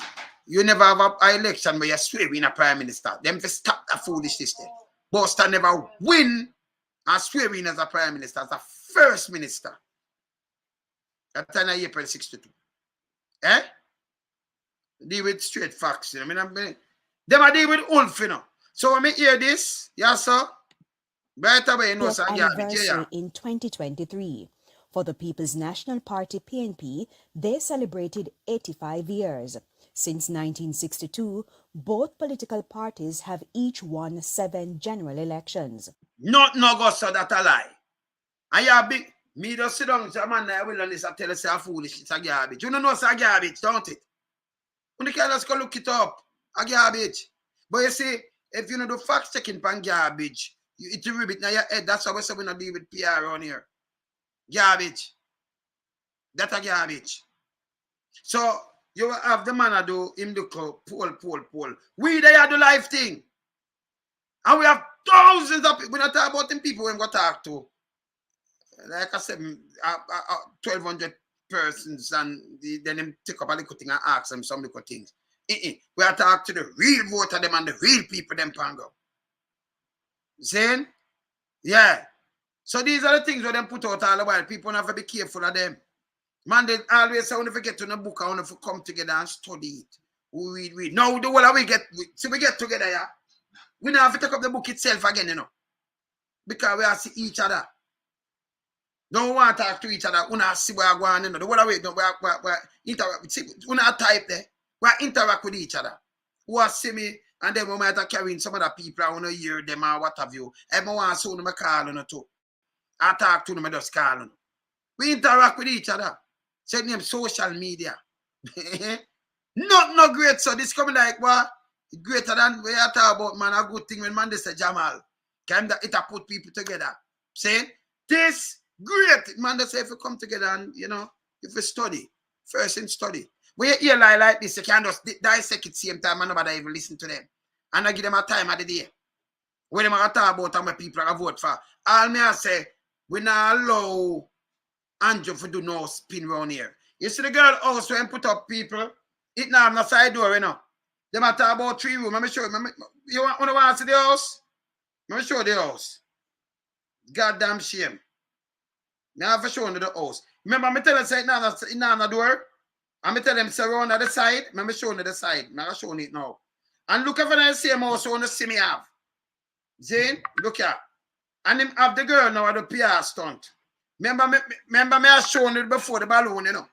you never have an election where you swear in a prime minister. Them to stop that foolishness there. Buster never win and swear in as a prime minister, as a first minister. That time of April 62. Eh? Deal with straight facts. You know? I mean, Them are deal with Ulf, you know. So when me hear this, yes, sir, right away, you know, sir, anniversary in 2023. For the People's National Party PNP, they celebrated 85 years. Since 1962, both political parties have each won 7 general elections. Not no go so that a lie. And you big, me just sit down, say, man, I will on this, I tell you, say, foolish, it's a garbage. You don't know it's a garbage, don't it? You can just go look it up, a garbage. But you see, if you know the fact checking pan garbage, it will be now your head. That's how we say we not deal with PR around here. Garbage. That's a garbage. So you will have the man do him do poll. We they are the life thing. And we have thousands of people. We're not talking about them people we go talk to. Like I said, 1,200 persons, and then them take up a little thing and ask them some little things. We are talking to the real voter them and the real people them pango. Saying? Yeah. So these are the things where them put out all the while. People have to be careful of them. Man, they always say, when we get to the book, I want to come together and study it. We read. Now, the way we get, we get together, yeah. We don't have to take up the book itself again, you know. Because we have to see each other. Don't want to talk to each other. We don't see where we're going, you know. The way we interact. We don't type there. We interact with each other. Who see me, and then we might have carrying some other people. I want to hear them or what have you. Everyone wants to me call on too. I talk to them, I just call on. We interact with each other. Say name social media. Not great, so this coming like what? Greater than we are talking about, man. A good thing when man they say Jamal. Can that it put people together. Saying this great man they say if you come together and you know if you study. First in study. When you hear like this, you can just dissect it same time and nobody even listen to them. And I give them a time of the day. When them are talk about how many people are vote for. All me I say, we not allow Andrew to do no spin around here. You see the girl house when put up people, it now have no side door, you know. They might talk about 3 rooms. Let me show you. You want to see the house? Let me show you the house. Goddamn shame. Now I have to show you the house. Remember, me tell them say it now the door. And me tell them say around the side. Let me show you the side. I'm showing it now. And look if I see him house you want to see me have. Zane, look here. And him have the girl now at the PR stunt. Remember me I shown it before the balloon, you know.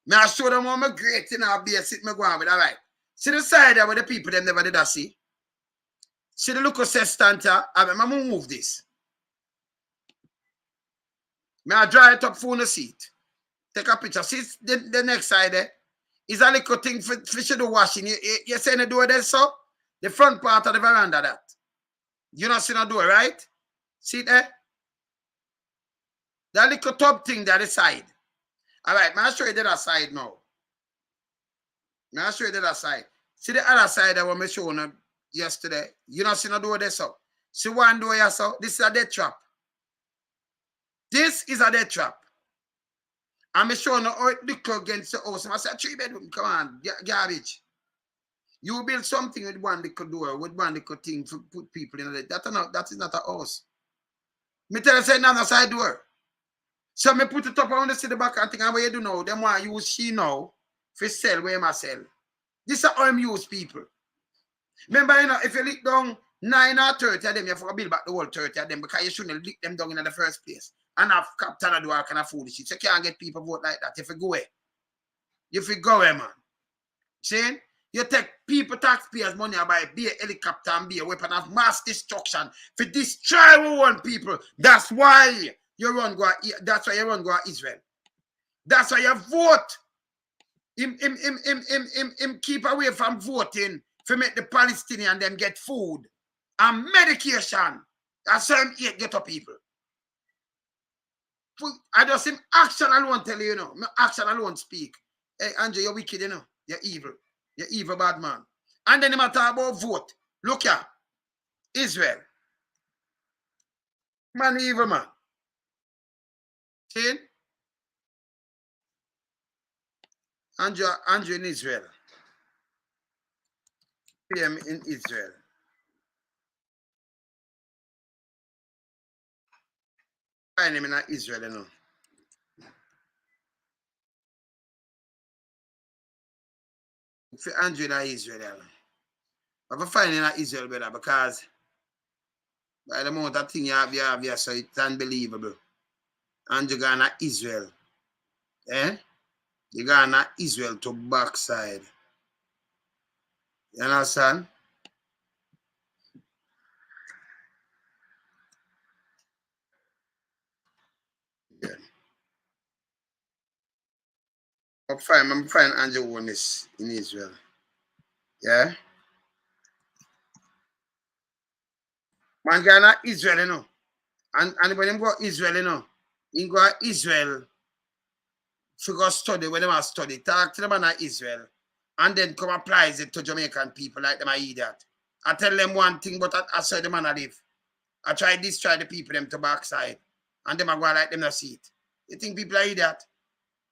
Me I show them how me great in our basic me go on with, all right. See the side there where the people them never did that see. See the look of stand here. I'm gonna move this. Me I draw it up for the seat. Take a picture. See the next side there. Is a little thing for the washing. You see the door there, so? The front part of the veranda that. You not see the door, right? See it there? That little top thing there, the side. All right, I'll show you the other side now. I'll show you the other side. See the other side that I showed you yesterday. You not see no door there, so. See one door here, so. This is a death trap. This is a death trap. I'm showing you how it look against the house. I said 3 bedroom, come on, garbage. You build something with one little door, with one little thing to put people in it. That is not a house. Me tell you, say another side door. So me put it up on the city back and think, what you do now? Them want to use she now for sell where I sell. This is how I'm use people. Remember, you know, if you lick down 9 or 30 of them, you have to build back the whole 30 of them because you shouldn't lick them down in the first place. And have captain do all kind of foolishness. You can't get people vote like that if you go away. If you go away, man. See? You take people, taxpayers' money and buy be a helicopter and be a weapon of mass destruction for destroy our own people. That's why you run go. That's why you run go Israel. That's why you vote. Him keep away from voting to make the Palestinians them get food and medication. That's why him hate ghetto people. I just him action alone tell you, know. Action alone speak. Hey, Andrew, you're wicked, you know. You're evil. You're evil bad man. And then he talk about vote. Look here. Israel. Man, evil man. See? Andrew in Israel. PM in Israel. Find him in Israel, you know. For Andrew in Israel, you know. I have find in Israel, brother, because by the amount of thing you have here, so it's unbelievable. And you go to Israel. Eh? You go to Israel to backside. You understand? Yeah. I'm fine Andrew Holness in Israel. Yeah? Man go to Israel, you know. And when them go to Israel, you know, he go to Israel to go study when they study. Talk to them in Israel. And then come applies it to Jamaican people like them I eat that. I tell them one thing, but I saw them and I live. I try the people them to backside. And them I go like them not see it. You think people are that?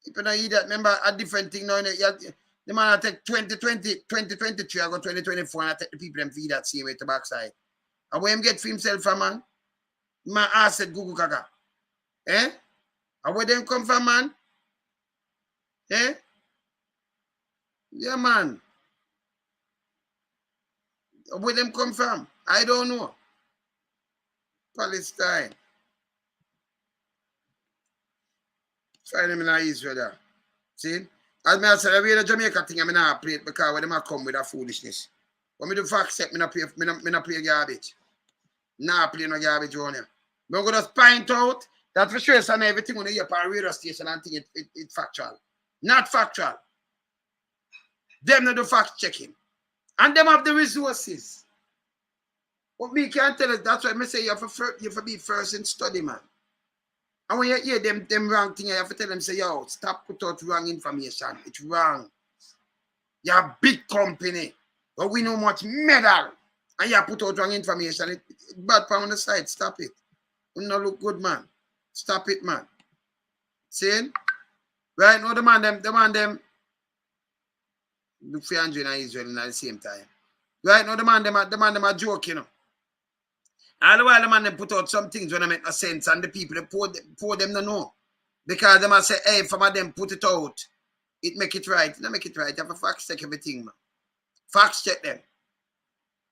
People don't eat that. Remember a different thing now. The man I take 2023, I go 2024 and I take the people them feed that same way to backside. And where him get for himself from, man? My ass said Gugu Gaga. Eh? And where them come from, man? Eh? Yeah, man. Where them come from? I don't know. Palestine. Find them in Israel. See? As I said, I read the Jamaica thing, I'm not play it because when them come with that foolishness. When me do fact check, me not play garbage. Nah play no garbage on here. I'm going to point out that for sure and everything on the hear on radio station and think it's factual. Not factual. Them not do fact checking. And them have the resources. What me can't tell us, that's why I say you have to be first in study, man. And when you hear them wrong thing, you have to tell them, say, yo, stop put out wrong information. It's wrong. You're a big company, but we know much medal. And you put out wrong information. It's bad on the side. Stop it. You don't look good, man. Stop it, man. See? Right now, the man them, look for Andrew and Israel at the same time. Right now, the man them are joking, you know. All the while the man them put out some things when I make no sense and the people they pour them no know. Because they must say, hey, if some of them put it out, it make it right. Not make it right. You have to fact check everything, man. Fact check them.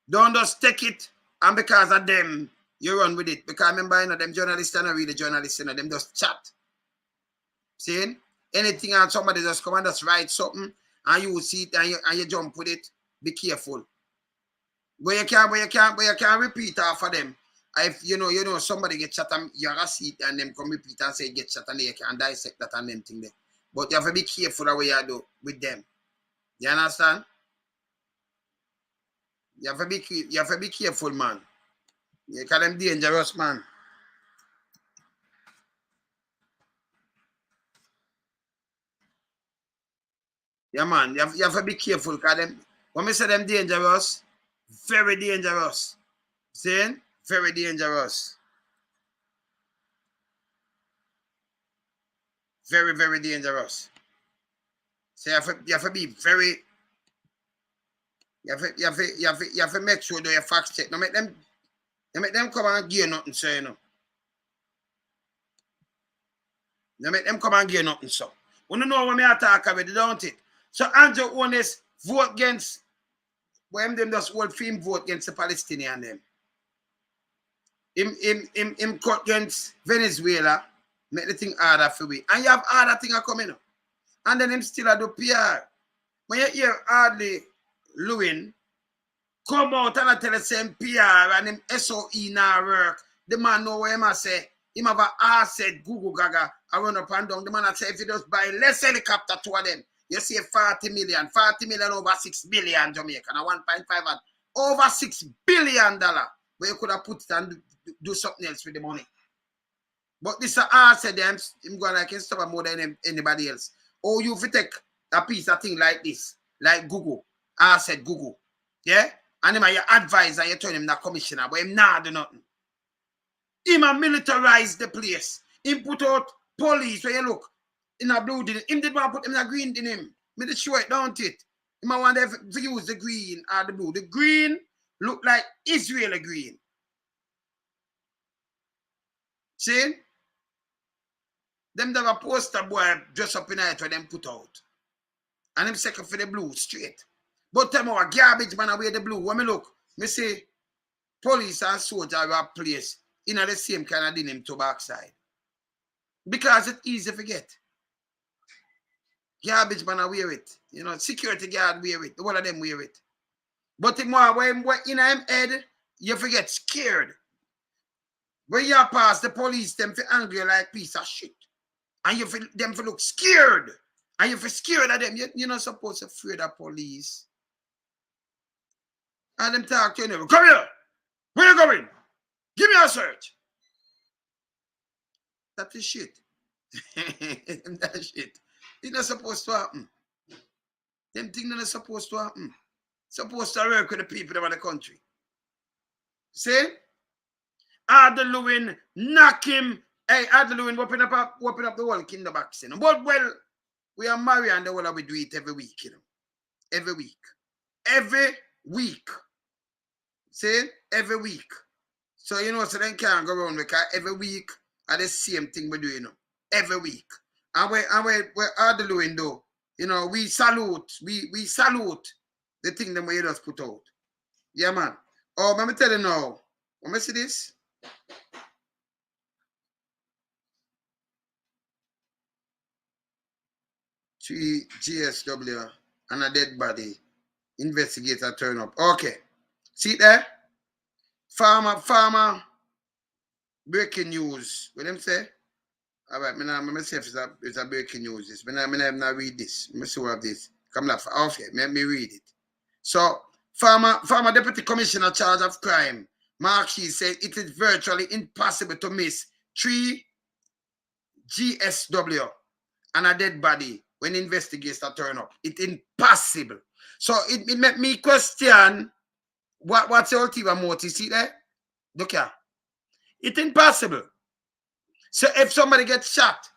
Don't just take it and because of them, you run with it. Because remember, you know, them journalists and read the journalists, you know, them just chat. See? Anything and somebody just come and just write something and you see it and you jump with it, be careful. But you can't repeat off of them. If you know somebody get shot and you have a seat and them come repeat and say get shot and you can dissect that and them thing there. But you have to be careful the way you do with them. You understand? You have to be careful, man. You call them dangerous, man. Yeah, man. You have to be careful because them when we say them dangerous, very dangerous. See? Very dangerous. Very, very dangerous. So you have to be very. You have to make sure that you fact check. Don't make them come and give you nothing, so you know. Don't make them come and give you nothing, so. You know what I talk about, don't it? So Andrew Holness vote against when them just hold him vote against the Palestinian them. Him cut against Venezuela, make the thing harder for we. And you have other things coming up. And then him still do PR. When you hear hardly Lewin come out and tell the same PR and him SOE now work, the man know what he must say. Him have a said Gugu Gaga, I run up and down. The man say if you just buy less helicopter, two of them, you see 40 million over 6 billion Jamaican, 1.5 and over $6 billion. But you could have put it and do something else with the money. But this said them, him going like stop more than anybody else. Or you if take a piece of thing like this, like Google. Said Google. Yeah? And him your advisor, you turn him the commissioner, but him not do nothing. Him a militarize the place. Him put out police where you look in a blue. Him did want put him in a green in him. Me the show it, don't it? Him a want to use the green or the blue. The green look like Israeli green. See? Them have a poster boy dress up in it where them put out. And him second for the blue straight. But tell me what garbage man away the blue. When me look, me say police and soldier are placed in the same kind of denim to backside. Because it's easy to forget. Garbage man wear it. You know, security guard wear it. All of them wear it. But the more when in him head, you forget scared. When you pass the police, them feel angry like piece of shit. And you feel them feel look scared. And you feel scared of them. You're not supposed to afraid of police. And them talk to you, come here. Where you going? Give me a search. That is shit. That shit. It's not supposed to happen. Them things not supposed to happen. Supposed to work with the people of the country. See? Lewin, knock him. Hey, Lewin, open up the whole kingdom back. You know? But well, we are married and the whole we do it every week, you know. Every week. Every week. See? Every week. So you know, so then can't go around because every week are the same thing we do, you know. Every week. And we're Lewin though. You know, we salute. We salute the thing that we just put out. Yeah, man. Oh, let me tell you now. Let me see this. GSW and a dead body. Investigator turn up. Okay. See there? Farmer. Breaking news. What them say? All right, let me see if it's a breaking news. This. Let me read this. Let me see what this. Come off. Okay, let me read it. So, former Deputy Commissioner charge of crime, Mark Shee said it is virtually impossible to miss 3 GSW and a dead body when investigators turn up. It's impossible. So it made me question what's your ulterior motive. See there? Look here. It's impossible. So if somebody gets shot,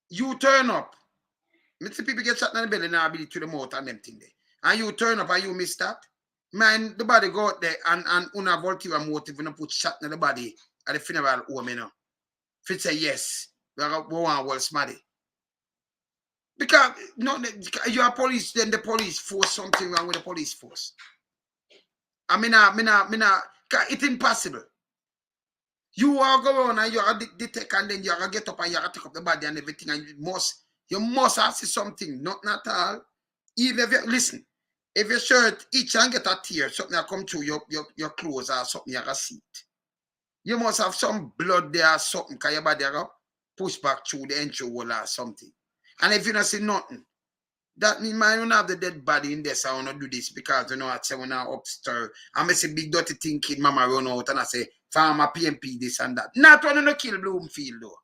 you turn up. Many people get shot in the belly now, to the mouth and them thing there. And you turn up and you miss that. Man, the body go out there and una ulterior motive when you put shot in the body at the funeral home, you know. If it say yes, we want to smarty. Because no, you are police, then the police force something wrong with the police force. I mean, it's impossible. You are going and you are detect and then you are get up and you are take up the body and everything and you must have see something, not at all. Even if you listen, if your shirt itch and get a tear, something that come through your clothes or something you can see it. You must have some blood there or something because your body push back through the entry wall or something. And if you don't see nothing, that means I don't have the dead body in there, so I want to do this because you know I say when I upstir, I say big dirty thinking, mama run out and I say, farmer PMP this and that. Not one to kill Bloomfield though.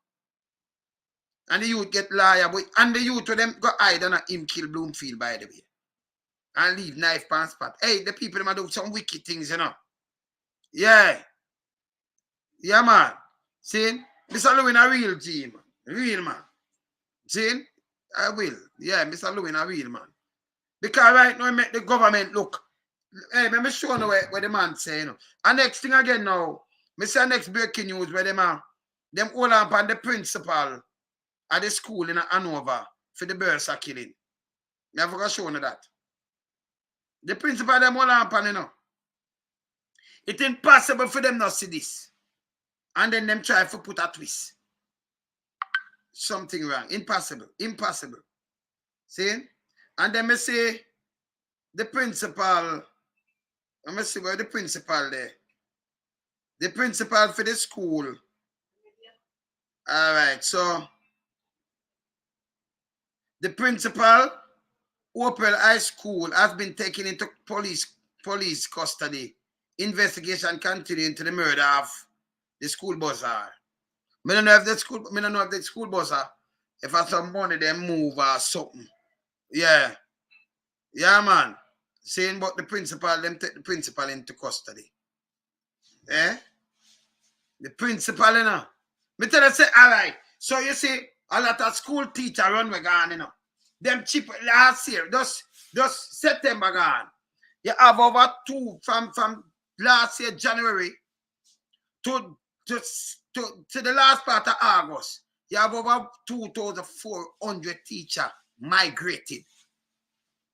And the youth get liar, boy. And the youth to them go hide and him kill Bloomfield by the way. And leave knife pan spot. Hey, the people them do some wicked things, you know. Yeah. Yeah, man. See? Mr. Lewin a real G, man. Real man. See? I will. Yeah, Mr. Lewin a real man. Because right now, make the government look. Hey, let me show you where the man say, you know. And next thing again now, me say next breaking news where them hold up on the principal at the school in Hanover for the birds are killing. I forgot to show you that. The principal them hold up on, you know. It's impossible for them not see this. And then them try to put a twist. Something wrong. Impossible. Impossible. See? And then me say the principal. Let me see where the principal there. The principal for the school. All right. So the principal Opel High School has been taken into police custody. Investigation continuing to the murder of the school buzzer. I don't know if the school buzzer, if I some money they move or something. Yeah. Yeah, man. Saying about the principal, them take the principal into custody. Eh? The principal, you know. Me tell you, say, all right. So you see, a lot of school teacher run we gone, you know. Them cheap last year, just September gone. You have over 2 from last year, January, to the last part of August. You have over 2,400 teachers migrated.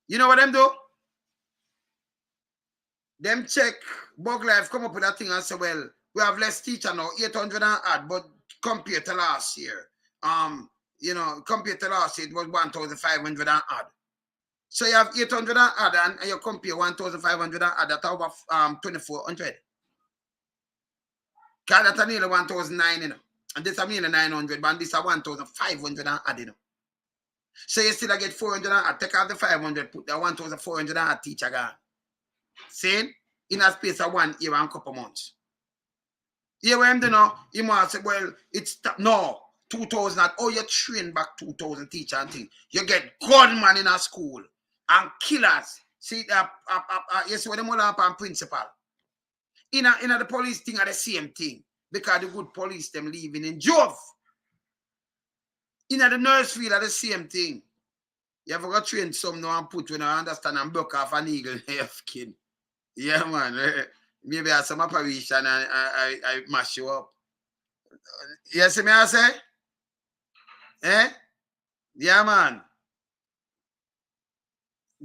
You know what them do? Them check Bug Life come up with that thing and say, well, we have less teacher now, 800 and odd, but compared to last year, you know, compared to last year, it was 1,500 and odd. So you have 800 and odd, and you compare 1,500 and odd, that's over 2,400. Because that's nearly 1,009, you know. And this is nearly 900, but this is 1,500 and odd, you know. So you still get 400 and odd, take out the 500, put the 1,400 and odd teacher gone. See? In a space of 1 year and a couple months. Yeah, what I'm doing now, you might say, well, it's no 2,000. Oh, you train back 2,000 teacher and thing. You get gunman in a school and killers. See, you see what them all up and principal. In the police thing are the same thing. Because the good police them living in Jove. In the nurse field are the same thing. You ever got train some now and put when I understand and broke off an eagle in your skin. Yeah, man. Maybe I some apparition and I mash you up. You see me I say? Eh? Yeah, man.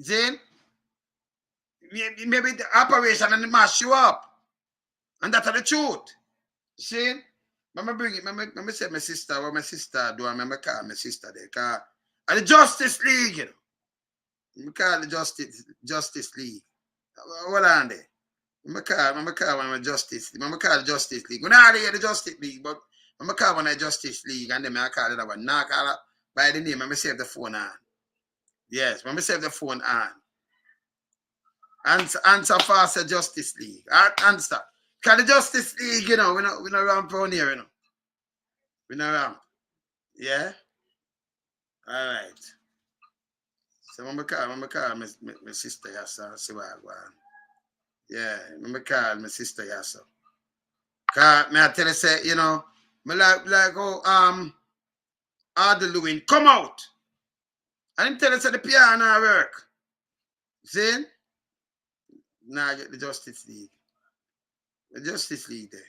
Zane? Maybe the operation and mash you up. And that's the truth. See? Let me bring it. Let me say my sister, what my sister do. I remember call my sister there. Cause the Justice League, you know. I call the Justice League. What on there? I call one of the Justice League. I call the Justice League. We're not here the Justice League, but I call one of the Justice League and then I call the other one. Now I call it by the name. I save the phone on. Yes, I save the phone on. Answer faster Justice League. Answer. Because the Justice League, you know, we're not around for here, you know. We're not around. Yeah? All right. So I'm going to call my sister, yes, see what I want. Yeah, I'm going to call my sister, yes. Because I tell you, say, you know, I the Lewin, come out. And him tell us that the piano work. See? Now I get the Justice League. The Justice League there.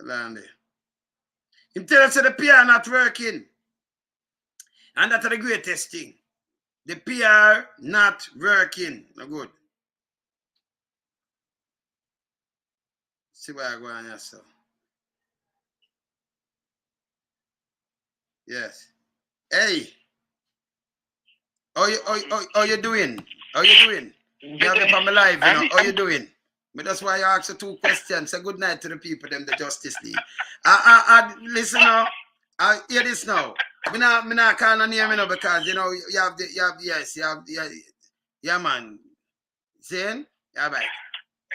Hold on there. Him tell us that the PR not working. And that's the greatest thing. The PR not working. No good. See where I go on yourself. Yes. Hey. How you doing? How you doing? You have it from my live, you know. How you doing? But that's why I asked you 2 questions. Say good night to the people, them, the Justice League. Listen now. Hear this now. Me not call no name, you know, because, you know, yeah, man. Zane? Yeah, right.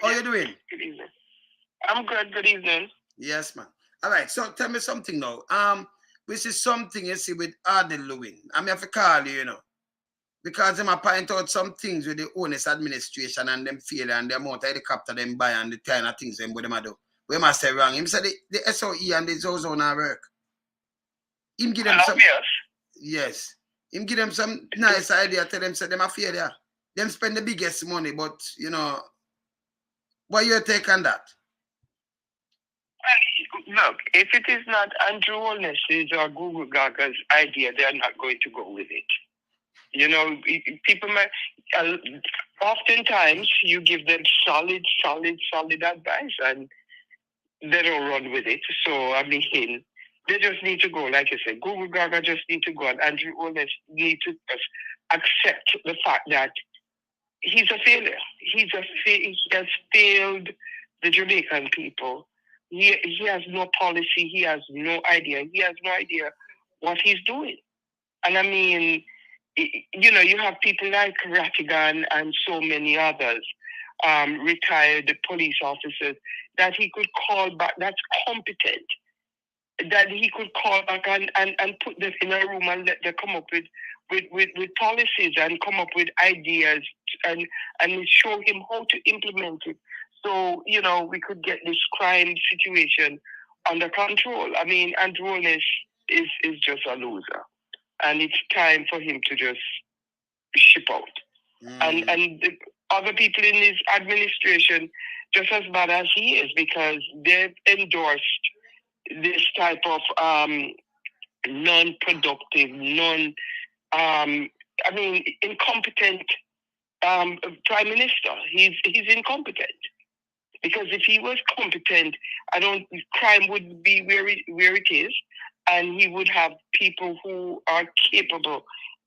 How you doing? Good evening. I'm good. Good evening. Yes, man. All right. So tell me something now. This is something you see with Arden Lewin. I have to call you, you know. Because them point out some things with the Holness administration and them failure and the amount of helicopter them buy and the kind of things them with them do. We must say wrong. Him said the SOE and the Zozone work. Him give them some. Yes. Him give them some nice idea. Tell them say them a failure. Them spend the biggest money, but you know, what your take on that? Look, if it is not Andrew Holness's or Gugu Gaga's idea, they are not going to go with it. You know, people might, oftentimes you give them solid advice and they don't run with it. So, I mean, they just need to go, like I said, Gugu Gaga just need to go and Andrew Holness need to just accept the fact that he's a failure. He has failed the Jamaican people. He has no policy. He has no idea. He has no idea what he's doing. And I mean, you know, you have people like Rattigan and so many others, retired police officers, that he could call back, that's competent, that he could call back and put them in a room and let them come up with policies and come up with ideas and show him how to implement it. So, you know, we could get this crime situation under control. I mean, Andrew Holness is just a loser. And it's time for him to just ship out. And the other people in his administration, just as bad as he is, because they've endorsed this type of non-productive, incompetent prime minister. He's incompetent. Because if he was competent, crime would be where it is, and he would have people who are capable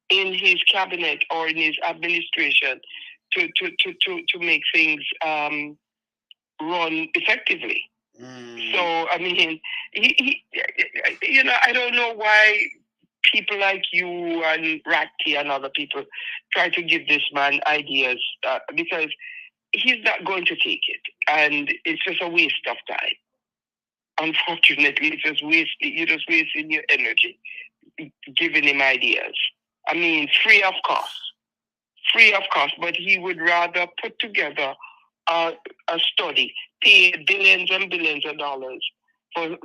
in his cabinet or in his administration to make things run effectively. So I mean, he I don't know why people like you and Ratty and other people try to give this man ideas because he's not going to take it, and it's just a waste of time. Unfortunately, you're just wasting your energy giving him ideas. I mean, free of cost, but he would rather put together a study, pay billions and billions of dollars for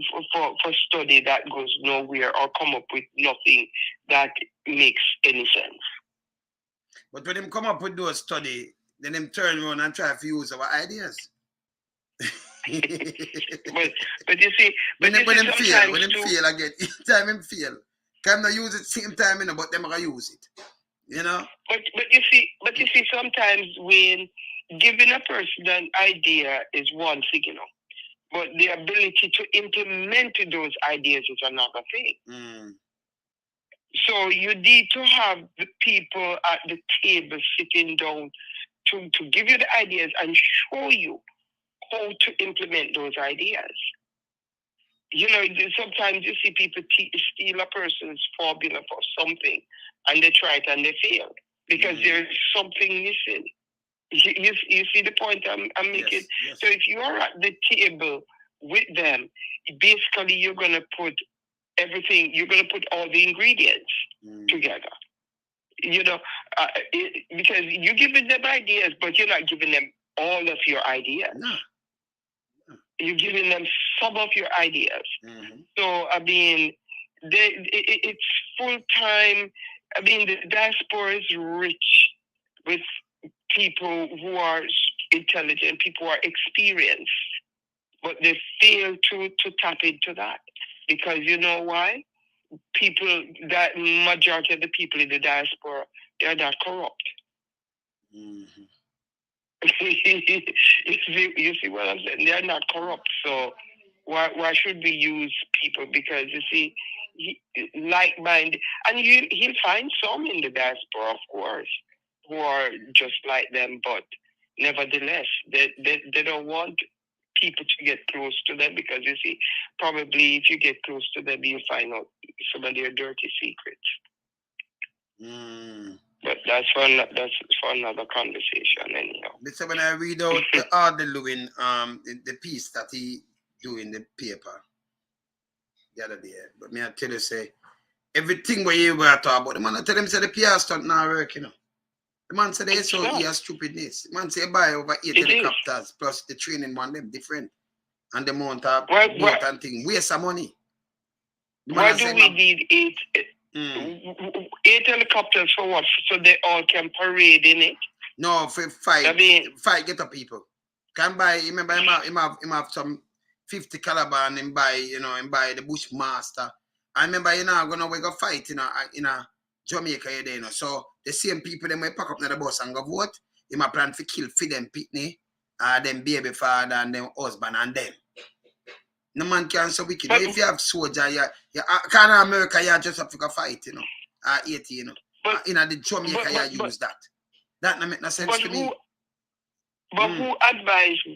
study that goes nowhere or come up with nothing that makes any sense. But when him come up with those study, then him turn around and try to use our ideas. but you see, when him fail again, each time him fail, can not use it same time, but them gonna use it. But you see, sometimes when giving a person an idea is one thing, but the ability to implement those ideas is another thing. So you need to have the people at the table sitting down to give you the ideas and show you how to implement those ideas. Sometimes you see people steal a person's formula for something, and they try it and they fail because there's something missing. You see the point I'm making? Yes. So if you are at the table with them, basically you're going to put everything, you're going to put all the ingredients together. Because you're giving them ideas, but you're not giving them all of your ideas. No. You're giving them some of your ideas. So, I mean, it's full-time. I mean, the diaspora is rich with people who are intelligent, people who are experienced, but they fail to tap into that. Because you know why? That majority of the people in the diaspora, they're not corrupt. You see what I'm saying? They're not corrupt. So why should we use people? Because you see, like-minded, and he'll find some in the diaspora, of course, who are just like them. But nevertheless, they don't want people to get close to them because you see, probably if you get close to them, you'll find out some of their dirty secrets. But that's for another conversation, anyhow. So when I read out the Lewin, the piece that he do in the paper the other day, but me I tell you, say everything where you were talking about, the man I tell him say the PR stunt not work, The man said they so he has stupidness. The man say buy over 8 helicopters plus the training one them different, and the amount of boat and thing waste of money. Why do we need 8 helicopters for what? So they all can parade in it? No, for fight get up people. Can buy. Remember, him have some 50 caliber and him buy the Bushmaster. I remember gonna we go fight in a Jamaica So the same people them will pack up in the bus and go vote. Him a plan to kill for them pitney, them baby father and them husband and them. No man can so wicked. But if you have soldier, you kind of America, you just have to go fight, 80, in the Jamaica, you use that. That don't make no sense to me. But who advised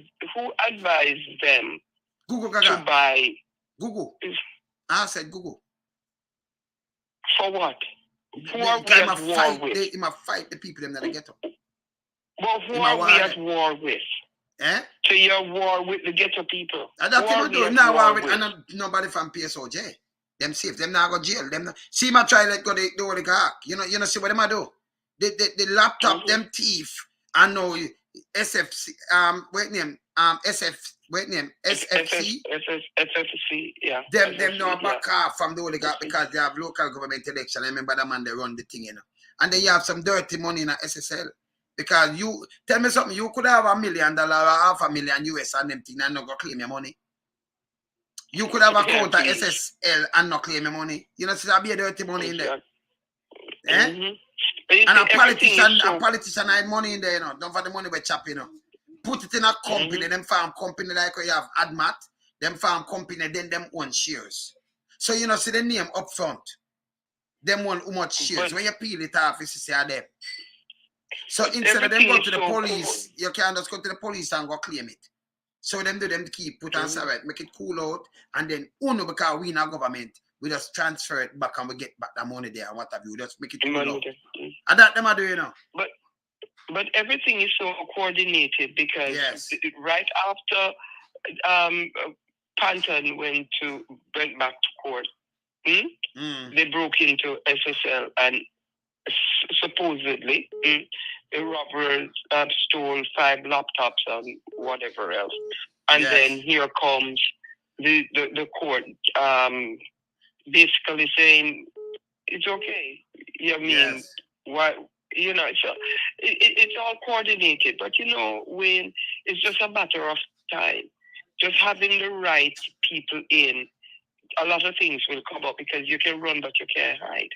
them Gugu Gaga. to buy? Gugu. I said Gugu. For what? Who are we at war with? He must fight the people them that they get up. But who are we at war with? So you're war with the ghetto people. That's what you do. Now war with nobody from PSOJ. Them safe. Them now go jail. Them see my try let go the oligarch. You know see what them do. The laptop them thief. I know SFC SFC, yeah. Them now back off from the oligarch because they have local government election. I remember the man they run the thing, And then you have some dirty money in a SSL. Because you tell me something, you could have $1 million or $500,000 US and them thing and not go claim your money. You could have a account at SSL and not claim your money. See, that'd be a dirty money in there. And a politician had money in there, you know. Don't for the money we chop, you know. Put it in a company, them farm company like we have ADMAT, them farm company, then them own shares. So you know, see the name up front. Them one how much shares. When you peel it off, you see them. So instead of them go to the police, you can just go to the police and go claim it. So them do them keep put on right, make it cool out, and then uno because we in our government, we just transfer it back and we get back the money there and what have you. Just make it cool out. And that them are doing, you know. But everything is so coordinated because right after Panton went back to court, they broke into SSL and supposedly the robbers stole 5 laptops and whatever else. And then here comes the court basically saying it's okay. I mean, why? You know, so it's all coordinated. But you know, when it's just a matter of time, just having the right people in, a lot of things will come up because you can run but you can't hide.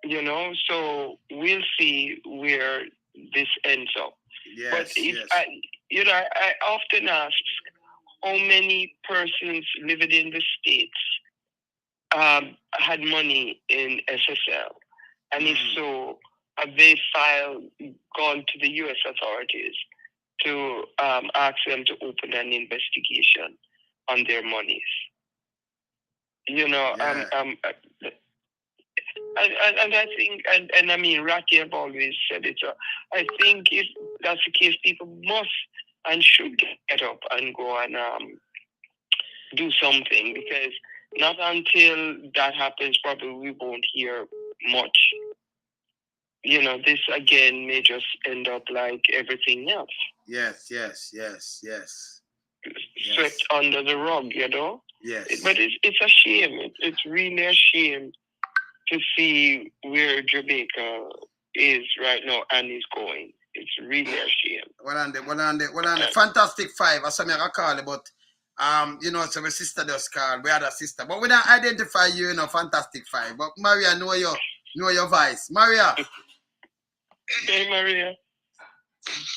You know, so we'll see where this ends up. But I often ask how many persons living in the States had money in SSL, and if so, have they gone to the U.S. authorities to ask them to open an investigation on their monies? You know, and I think, and I mean, Ratty have always said it. So I think if that's the case, people must and should get up and go and do something, because not until that happens, probably we won't hear much. You know, this again may just end up like everything else. Yes. Swept under the rug, you know? Yes. But it's a shame. It's really a shame to see where Jamaica is right now and is going. It's really a shame. Well on the Fantastic Five, I saw me a call about you know, so my sister just called, we had a sister. But we don't identify you, you know, Fantastic Five. But Maria know your voice. Maria. Hey Maria.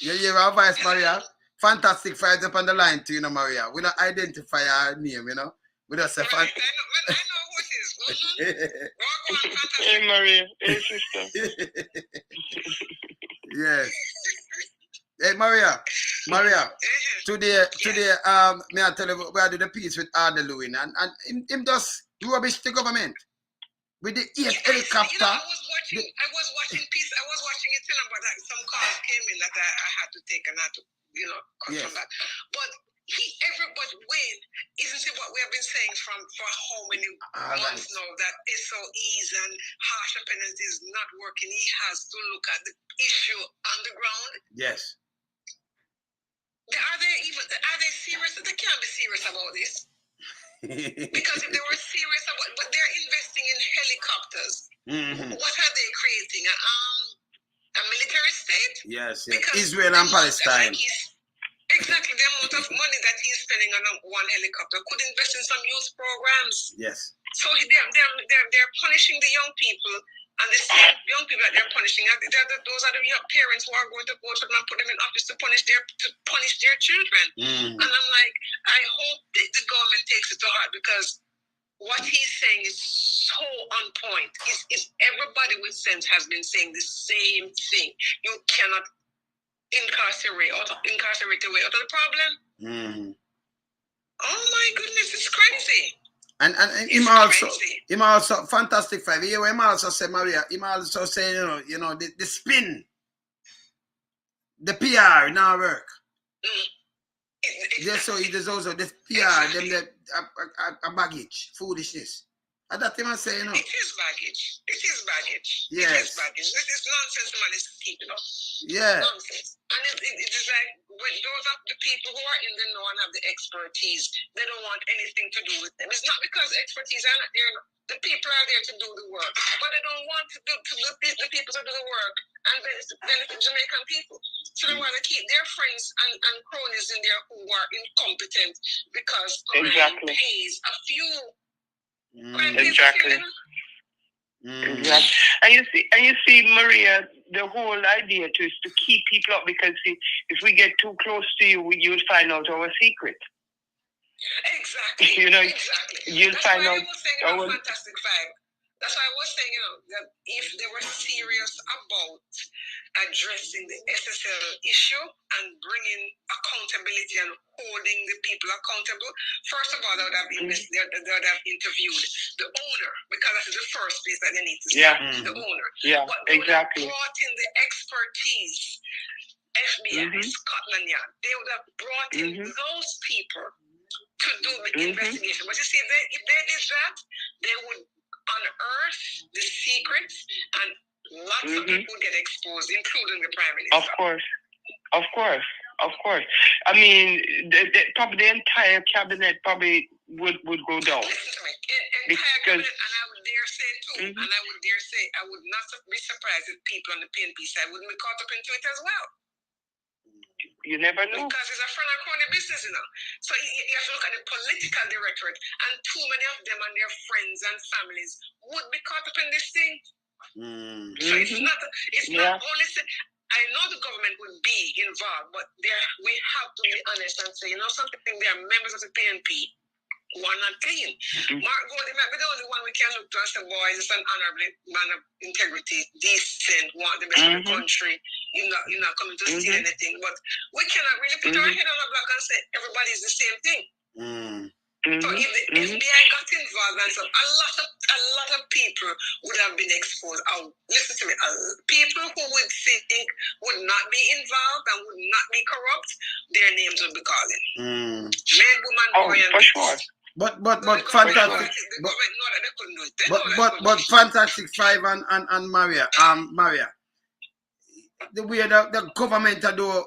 You hear our voice, Maria? Fantastic Five up on the line too, you know, Maria. We don't identify our name, you know. We just say I know what it is. Hey Maria, hey sister. Yes. Hey Maria, today, may I tell you, we are doing the piece with Lewin, and him just rubbish the government with the 8 helicopter. You know, I was watching piece. I was watching it, you know, but some calls came in that I had to take and I had to, you know, cut from that. But everybody win. Isn't it what we have been saying for how many months now, that SOEs and harsher penalties not working? He has to look at the issue on the ground. Yes. Are they serious? They can't be serious about this. Because if they were serious about, but they're investing in helicopters. What are they creating? A military state? Yes. Israel and Palestine. Exactly, the amount of money that he's spending on one helicopter could invest in some youth programs. Yes. So they're punishing the young people, and the same young people that they're punishing, those are the young parents who are going to go to them and put them in office to punish their children. And I'm like, I hope that the government takes it to heart, because what he's saying is so on point. Is everybody with sense has been saying the same thing. You cannot incarcerate away out of the problem. Oh my goodness, it's crazy. And him also Fantastic Five. Him also say, Maria, him also say, you know, the spin, the PR now work. Yes, so it is also the PR, them a baggage, foolishness. And that him say, you know. It is baggage. Yes. It is baggage. This is nonsense man is keeping up. Yeah. Nonsense. And it is like, when those are the people who are in the know and have the expertise, they don't want anything to do with them. It's not because expertise are not there. The people are there to do the work, but they don't want the people to do the work and benefit Jamaican people. So they want to keep their friends and cronies in there who are incompetent, because crime pays a few. Exactly. Exactly. And you see, Maria, the whole idea is to keep people up, because if we get too close to you, you'll find out our secret. Exactly. You know, exactly. You'll That's find why out I was saying our. Fantastic Five. That's why I was saying, that if they were serious about addressing the SSL issue and bringing accountability and holding the people accountable, first of all, they would have interviewed the owner, because that is the first place that they need to start, the owner. Yeah, but they exactly. would have brought in the expertise, FBI, Scotland Yard. They would have brought in those people to do the investigation. But you see, if they did that, they would unearth the secrets, and lots of people get exposed, including the Prime Minister. Of course. I mean, probably the entire cabinet probably would go down. Listen to me. Entire cabinet, and I would dare say too, and I would dare say, I would not be surprised if people on the PNP side wouldn't be caught up into it as well. You never know. Because it's a front and corner business, So you have to look at the political directorate, and too many of them and their friends and families would be caught up in this thing. So it's not only. I know the government would be involved, but we have to be honest and say, something. They are members of the PNP who are not clean. Mark Goldie might be the only one we can look to and say, boy, he's an honorable man of integrity, decent, want the best of the country. You're not coming to steal anything. But we cannot really put our head on a block and say everybody's the same thing. So if the FBI got involved, and so a lot of people would have been exposed. Listen to me, people who would think would not be involved and would not be corrupt, their names would be calling. Men, woman, boy, and for sure. But fantastic. But Fantastic Five and Maria, the way the government do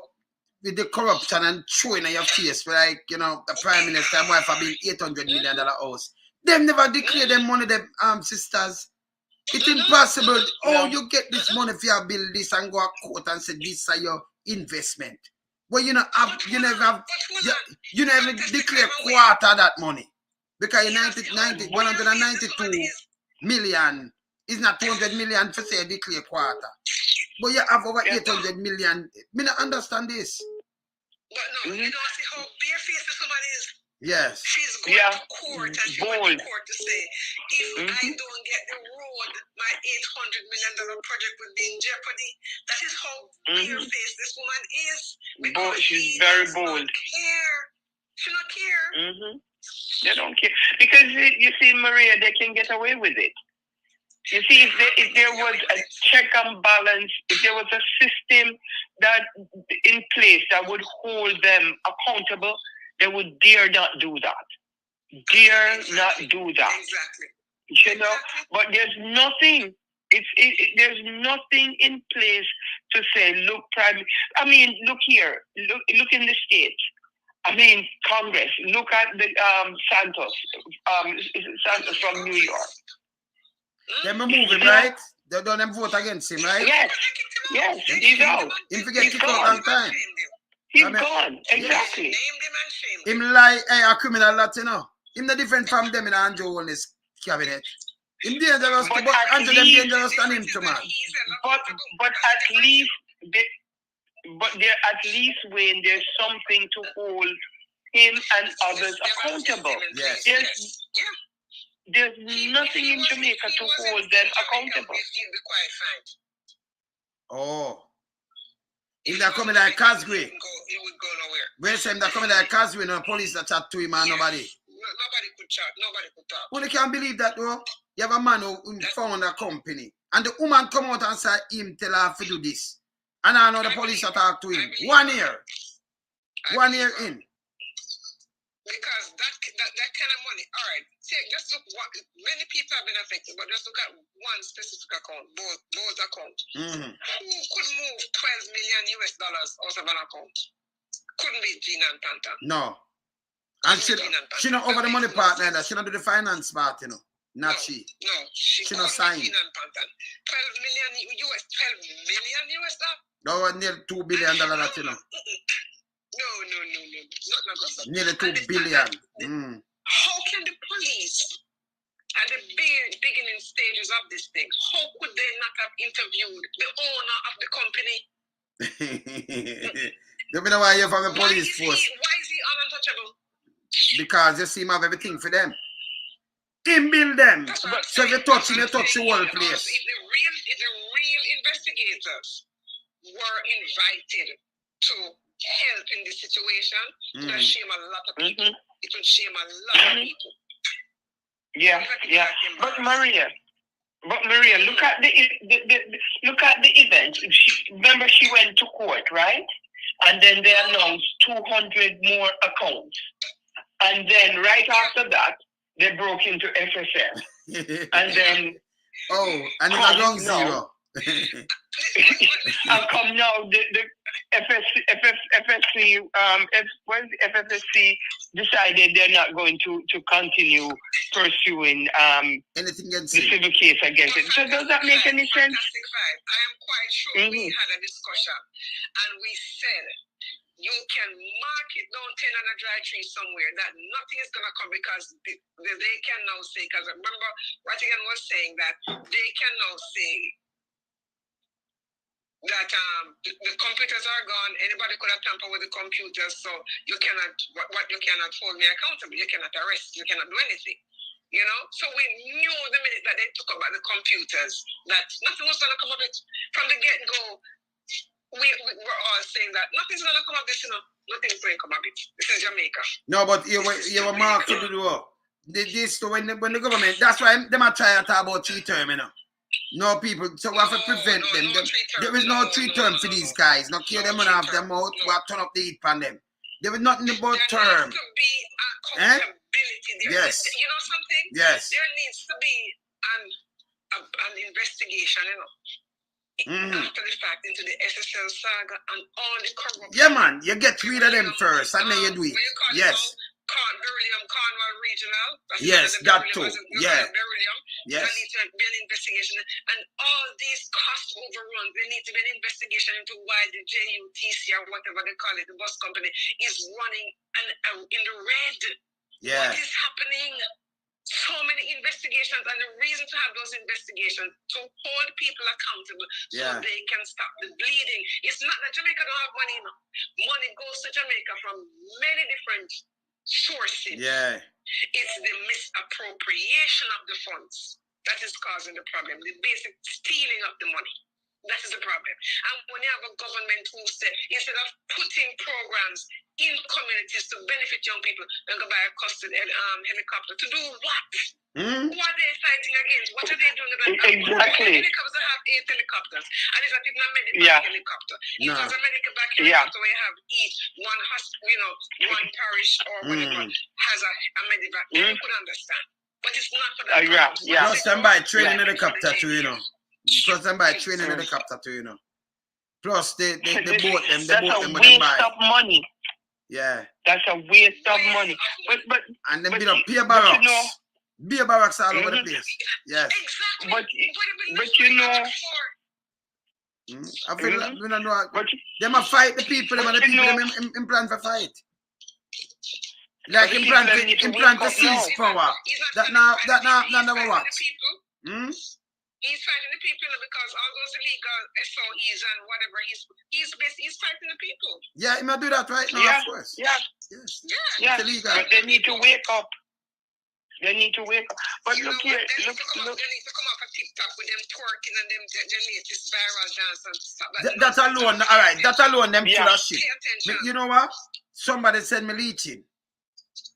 with the corruption and showing in your face, like the Prime Minister and wife have been $800 million house. Them never declare them money, them sisters. It's impossible. Oh, you get this money if you build this and go to court and say this is your investment. Well, you never declare quarter of that money. Because 192 million is not 200 million for say declare quarter. But you have over 800 million. Me not understand this. But no, you don't see how barefaced this woman is. Yes. She's going to court, and she went to court to say, if I don't get the road, my $800 million project would be in jeopardy. That is how barefaced this woman is. Because she's very bold. She don't care. They don't care. Because you see, Maria, they can get away with it. You see, if there was a check and balance, if there was a system that in place that would hold them accountable, they would dare not do that. Dare not do that. Exactly. But there's nothing. There's nothing in place to say, look, look here. Look in the States. Congress. Look at the Santos. Santos from New York. They move him, right? They don't vote against him, right? Yes, he's out. Him forget kick out on time. He's gone, exactly. Him like a criminal Latino. Him not different from them in Andrew Holness cabinet. Him dangerous, but Andrew them dangerous than him too, man. But at least, when there's something to hold him and others accountable. Yes. There's nothing in Jamaica to hold them accountable. Oh. If they're coming like Casgrave. He would go nowhere. Where say they're coming like Casgrave, no police that chat to him and nobody. Nobody could chat. Nobody could talk. Well, you can't believe that, though. You have a man who found a company. And the woman come out and say him tell her to do this. And I know the police talk to him. 1 year. 1 year in. Because that kind of money, all right, just look, many people have been affected, but just look at one specific account, both accounts. Who could move $12 million out of an account? Couldn't be Gina and Panta. No. And she not over the money part neither. She not do the finance part, Not she. No, she not sign. Gina and Panta. $12 million US. No, nearly $2 billion, No. Nearly $2 billion. How can the police and the beginning stages of this thing. How could they not have interviewed the owner of the company? You know why you're from the police force? Why is he untouchable? Because you see him have everything for them. Him build them. So if you touch him, you touch the whole place. If the real investigators were invited to help in this situation, it would shame a lot of people. It would shame a lot of people. Yeah. But Maria, look at the event. Remember, she went to court, right? And then they announced 200 more accounts. And then right after that, they broke into FSF. And then and it's a wrong zero. How come now the FSC decided they're not going to continue pursuing anything against the civil case against it. So does that make any sense? I am quite sure we had a discussion and we said you can mark it down 10 on a dry tree somewhere that nothing is going to come because they can now say, because remember Rattigan was saying that they can now say that the computers are gone, anybody could have tampered with the computers, so you cannot hold me accountable, you cannot arrest, you cannot do anything. You know, so we knew the minute that they took about the computers that nothing was going to come of it. From the get-go, we were all saying that nothing's going to come of this, you know. Nothing's going to come of it. This is Jamaica. No, but you were marked to do when the government, that's why they might try to talk about 3 term, you know. No people, so we have to prevent them. There is no 3 term for these guys. Not kill them and have them out, we have to turn up the heat on them. There was nothing about term. There needs to be accountability. Yes. You know something? Yes. There needs to be an investigation, you know. After the fact, into the SSL saga and all the corruption. Yeah, man, you get rid of them first, and then you do it. Yes. Cornwall Regional. Yes, that too. Yeah. Yes. There needs to be an investigation. And all these cost overruns, there needs to be an investigation into why the JUTC or whatever they call it, the bus company, is running in the red. Yeah. What is happening? So many investigations, and the reason to have those investigations to hold people accountable so they can stop the bleeding. It's not that Jamaica don't have money, no. Money goes to Jamaica from many different sources. Yeah. It's the misappropriation of the funds that is causing the problem. The basic stealing of the money. That is the problem. And when you have a government who said, instead of putting programs in communities to benefit young people, they go buy a custom helicopter to do what? Who are they fighting against? What are they doing about that? Exactly. Because they have 8 helicopters. And it's not even a medical helicopter. It was a medical back helicopter where you have each one hospital, one parish or whatever has a medivac. You could understand. But it's not for that. Plus somebody training helicopter too, you know. Plus somebody training helicopter too, you know. Plus they bought them. They bought them with them buy. That's a waste of money. Yeah. That's a waste of money. But and then build up beer barracks. You know, beer barracks all over the place. Yes. Exactly. But you know. I feel like we don't know. They must fight the people. Them and the people them implant for fight. Like implant to seize power. That now never works. He's fighting the people because all those illegal SOEs and whatever he's fighting the people. Yeah, he might do that right now, of course. Yes. It's illegal. But they need to wake up. They need to wake up. But you look here, They need to come off a TikTok with them twerking and them their latest viral dance and stuff. That alone, all right. That alone, them full of shit. You know what? Somebody said me leeching.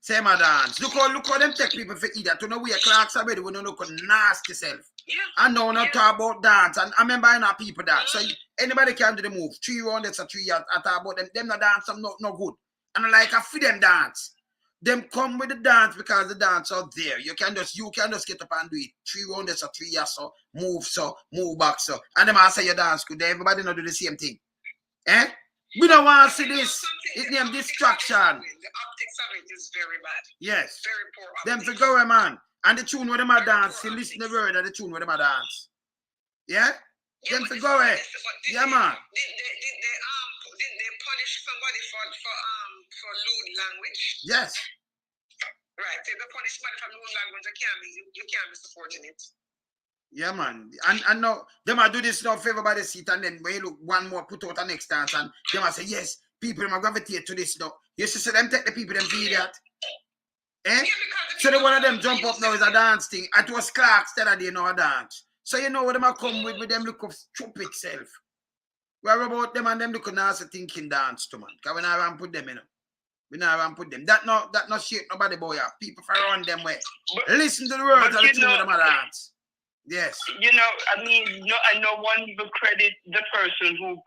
Say my dance. Look how them take people for idiot. To know we are clerks already. We don't look nasty self. Yeah. I know not talk about dance. And I remember I know people dance. So anybody can do the move. 3 rounds, that's a 3 years. I talk about them. Them not dance, I'm no good. And I like I feel them dance. Them come with the dance because the dance out there. You can just get up and do it. 3 rounds, that's a 3 years. So move back so. And them I say you dance good. Everybody not do the same thing. Eh? We don't want to see this. It's named distraction. The optics of it is very bad. Yes. Very poor optics. Them to go, man. And the tune where them a dance, you listen to the word of the tune where them a dance. Yeah? Them to go, yeah, man. Did they punish somebody for lewd language? Yes. Right. If they punish somebody for lewd language, you can't be supporting it. Yeah, man. And now, them I do this now for everybody seat, and then when you look one more, put out the next dance, and them I say, yes, people them gravitate to this now. You see them take the people, them feel that. Eh? So the one of them jump up now is a dance thing. It was Clark's that I didn't know a dance. So you know what them I come with them look of stupid self. What about them and them look of nasty thinking dance to man. Because we not put them in. We not put them. That not shape nobody boy. People for run them way. But, listen to the words of the tune of them dance. Yes. You know, I mean, no one even credit the person who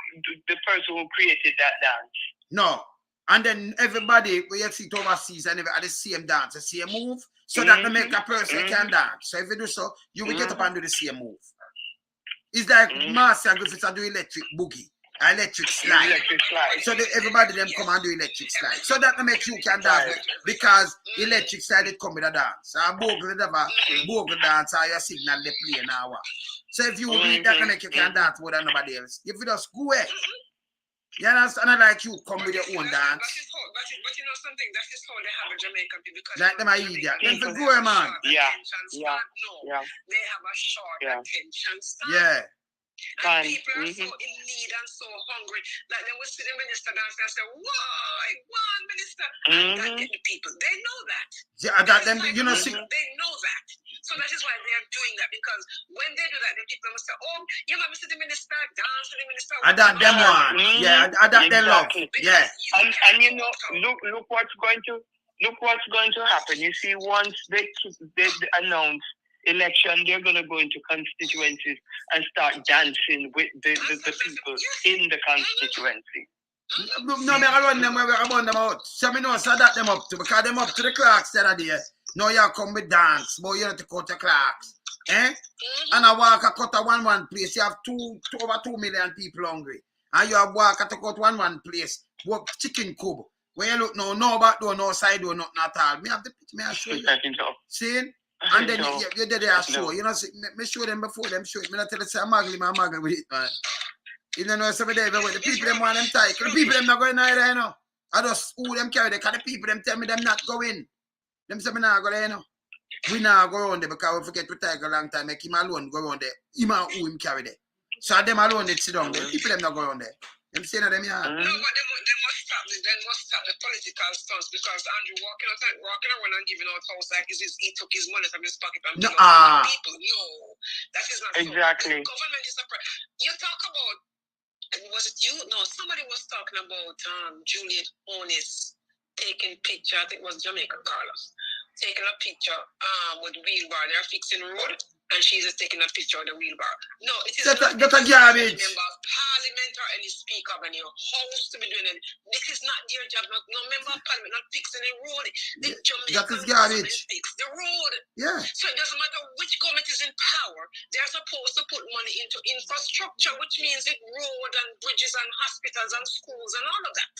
created that dance. No. And then everybody we you see it overseas and at the same dance, the same move, so that to make a person can dance. So if you do so, you will get up and do the same move. It's like Marcia Griffiths do electric boogie, electric slide. So everybody them come and do electric slide. So that to make you can dance because electric slide it come with a dance. So bogle dance or your signal they play now. So if you beat that to make you can dance more than nobody else. If you just go away. You understand? Like you come with your own dance. But you know something? That is how they have a Jamaican people. Because like them are idiot. Them for go, man. Yeah. They have a short attention span. Yeah. And people are so in need and so hungry. Like they will see the minister dance and say, why? One minister. And that get the people. They know that. Yeah, that them, you know, they know that. So that is why they are doing that, because when they do that, the people will say, oh, you might see the minister, dance to the minister. I that them one. Yeah, I that them love. Yeah. And you know, look what's going to happen. You see, once they announce election, they're going to go into constituencies and start dancing with the people in the constituency. No, me run them where we run them out. So me know so that them up to, because them up to the Clarks that are there. Now you come with dance, but you have to cut the Clarks. Eh? And I walk a cut a one place. You have over 2 million people hungry. And you have walk at a cut one place. Walk chicken cube. When you look now, no back door, no side door, nothing at all. Me have the picture, me I show you. See? And then you did there show. You know, me show them before them show it. Me not tell you say I'm maggle with it, man. You know, some of them, the people them want them tight. The people them not going there, you know. I just who them carry there, because the people them tell me them not going. Them say me not go there, you know. We not go around there because we forget to take a long time, make him alone go around there. Him and who him carry there. So them alone they sit down there. The people them not go around there. Them say no them yeah. No, but they must stop the political stunts, because Andrew walking around and giving out house like he took his money from his pocket and people. No, that is not exactly. So. The government is you talk about, was it you? No, somebody was talking about Juliet Holness taking picture. I think it was Jamaican Carlos taking a picture with wheelbar. They're fixing the road, and she's just taking a picture of the wheelbar. No, it is that's a garbage. Member of Parliament or any speaker of any house to be doing it. This is not their job. No member of Parliament not fixing the road. The Jamaican government fix the road. Yeah. So it doesn't matter which government is in power. They're supposed to put money into infrastructure, which means it road and bridges and hospitals and schools and all of that.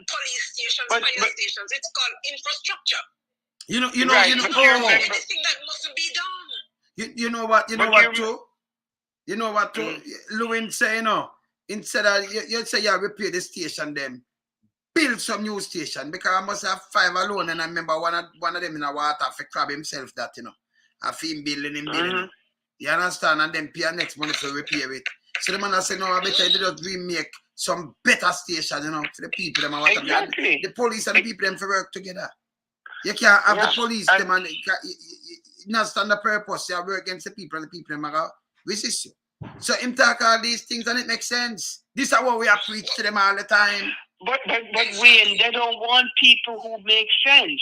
Police stations, fire stations. It's called infrastructure. You know, anything that mustn't be done. You know what too? Lewin say, you know, instead of you say you repair the station, them build some new station, because I must have 5 alone, and I remember one of them in a water for crab himself that, you know. I feel him building. You understand? And then pay next money to repair it. So the man I say, no, I better they just remake some better station, you know, for the people them and exactly. The police and the people them to work together. You can't have the police them and not stand the purpose. You work against the people, and the people them are resist you. So him talk all these things and it makes sense. This is what we are preach to them all the time. But Wayne, they don't want people who make sense.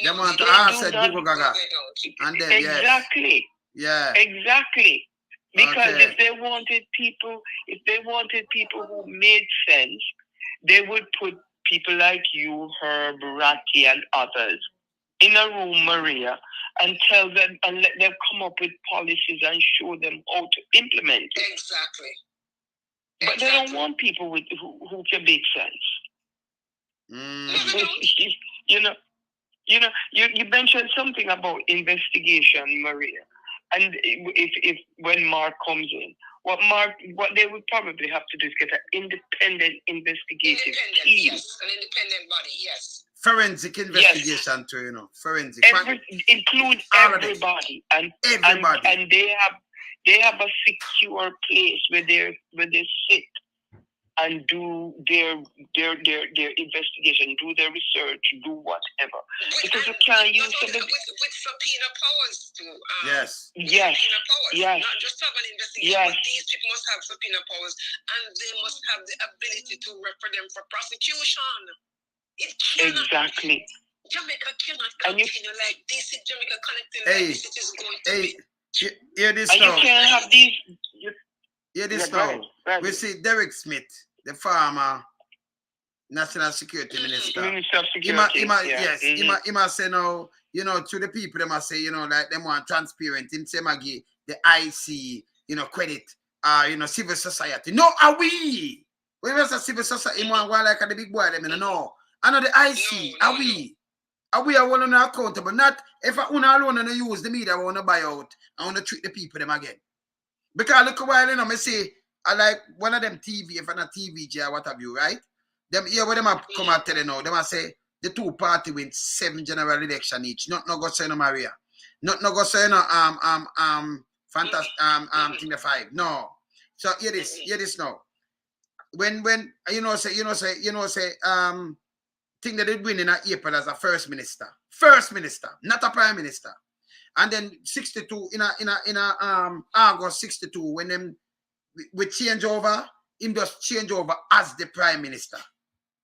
They want to ask Gugu Gaga. And then exactly. Yes. Yeah. Exactly. Because if they wanted people who made sense, they would put people like you, Herb, Ratty, and others in a room, Maria, and tell them and let them come up with policies and show them how to implement it. Exactly. But they don't want people who can make sense. You mentioned something about investigation, Maria, and if when Mark comes in, what they would probably have to do is get an independent investigative team. Yes, an independent body, yes. Forensic investigation too, you know. Forensic. Include everybody. And they have a secure place where they sit and do their investigation, do their research, do whatever. Because you can't use with subpoena powers too. Yes. Yes. Subpoena powers. Yes. Not just have an investigation, yes. but these people must have subpoena powers, and they must have the ability to refer them for prosecution. It cannot. Exactly. Jamaica cannot continue like this. If Jamaica connecting like this, it is going to be. Hear this and now. You can't have these. Hear this now. Right. We see Derek Smith, the former National Security Minister. Minister of Security. He must say now, you know, to the people, they must say, you know, like them want transparent. Him say, Maggie, the IC, you know, credit, you know, civil society. No, are we? We must say civil society. He want like the big boy, them, you know. I know the IC, are we? Are we are one accountable? Not if I alone and use the media, I want to buy out. I want to treat the people them again. Because look a while, you know, me say, I like one of them TV, if I'm not TVG or what have you, right? Them here where them come and tell you now, them I say the two party win 7 general election each. Not no go say no Maria. Not no go say no fantastic thing the 5. No. So hear this now. When you know say thing that they win in April as a first minister, not a prime minister. And then 62 in August 62 when them we change over, him just change over as the prime minister.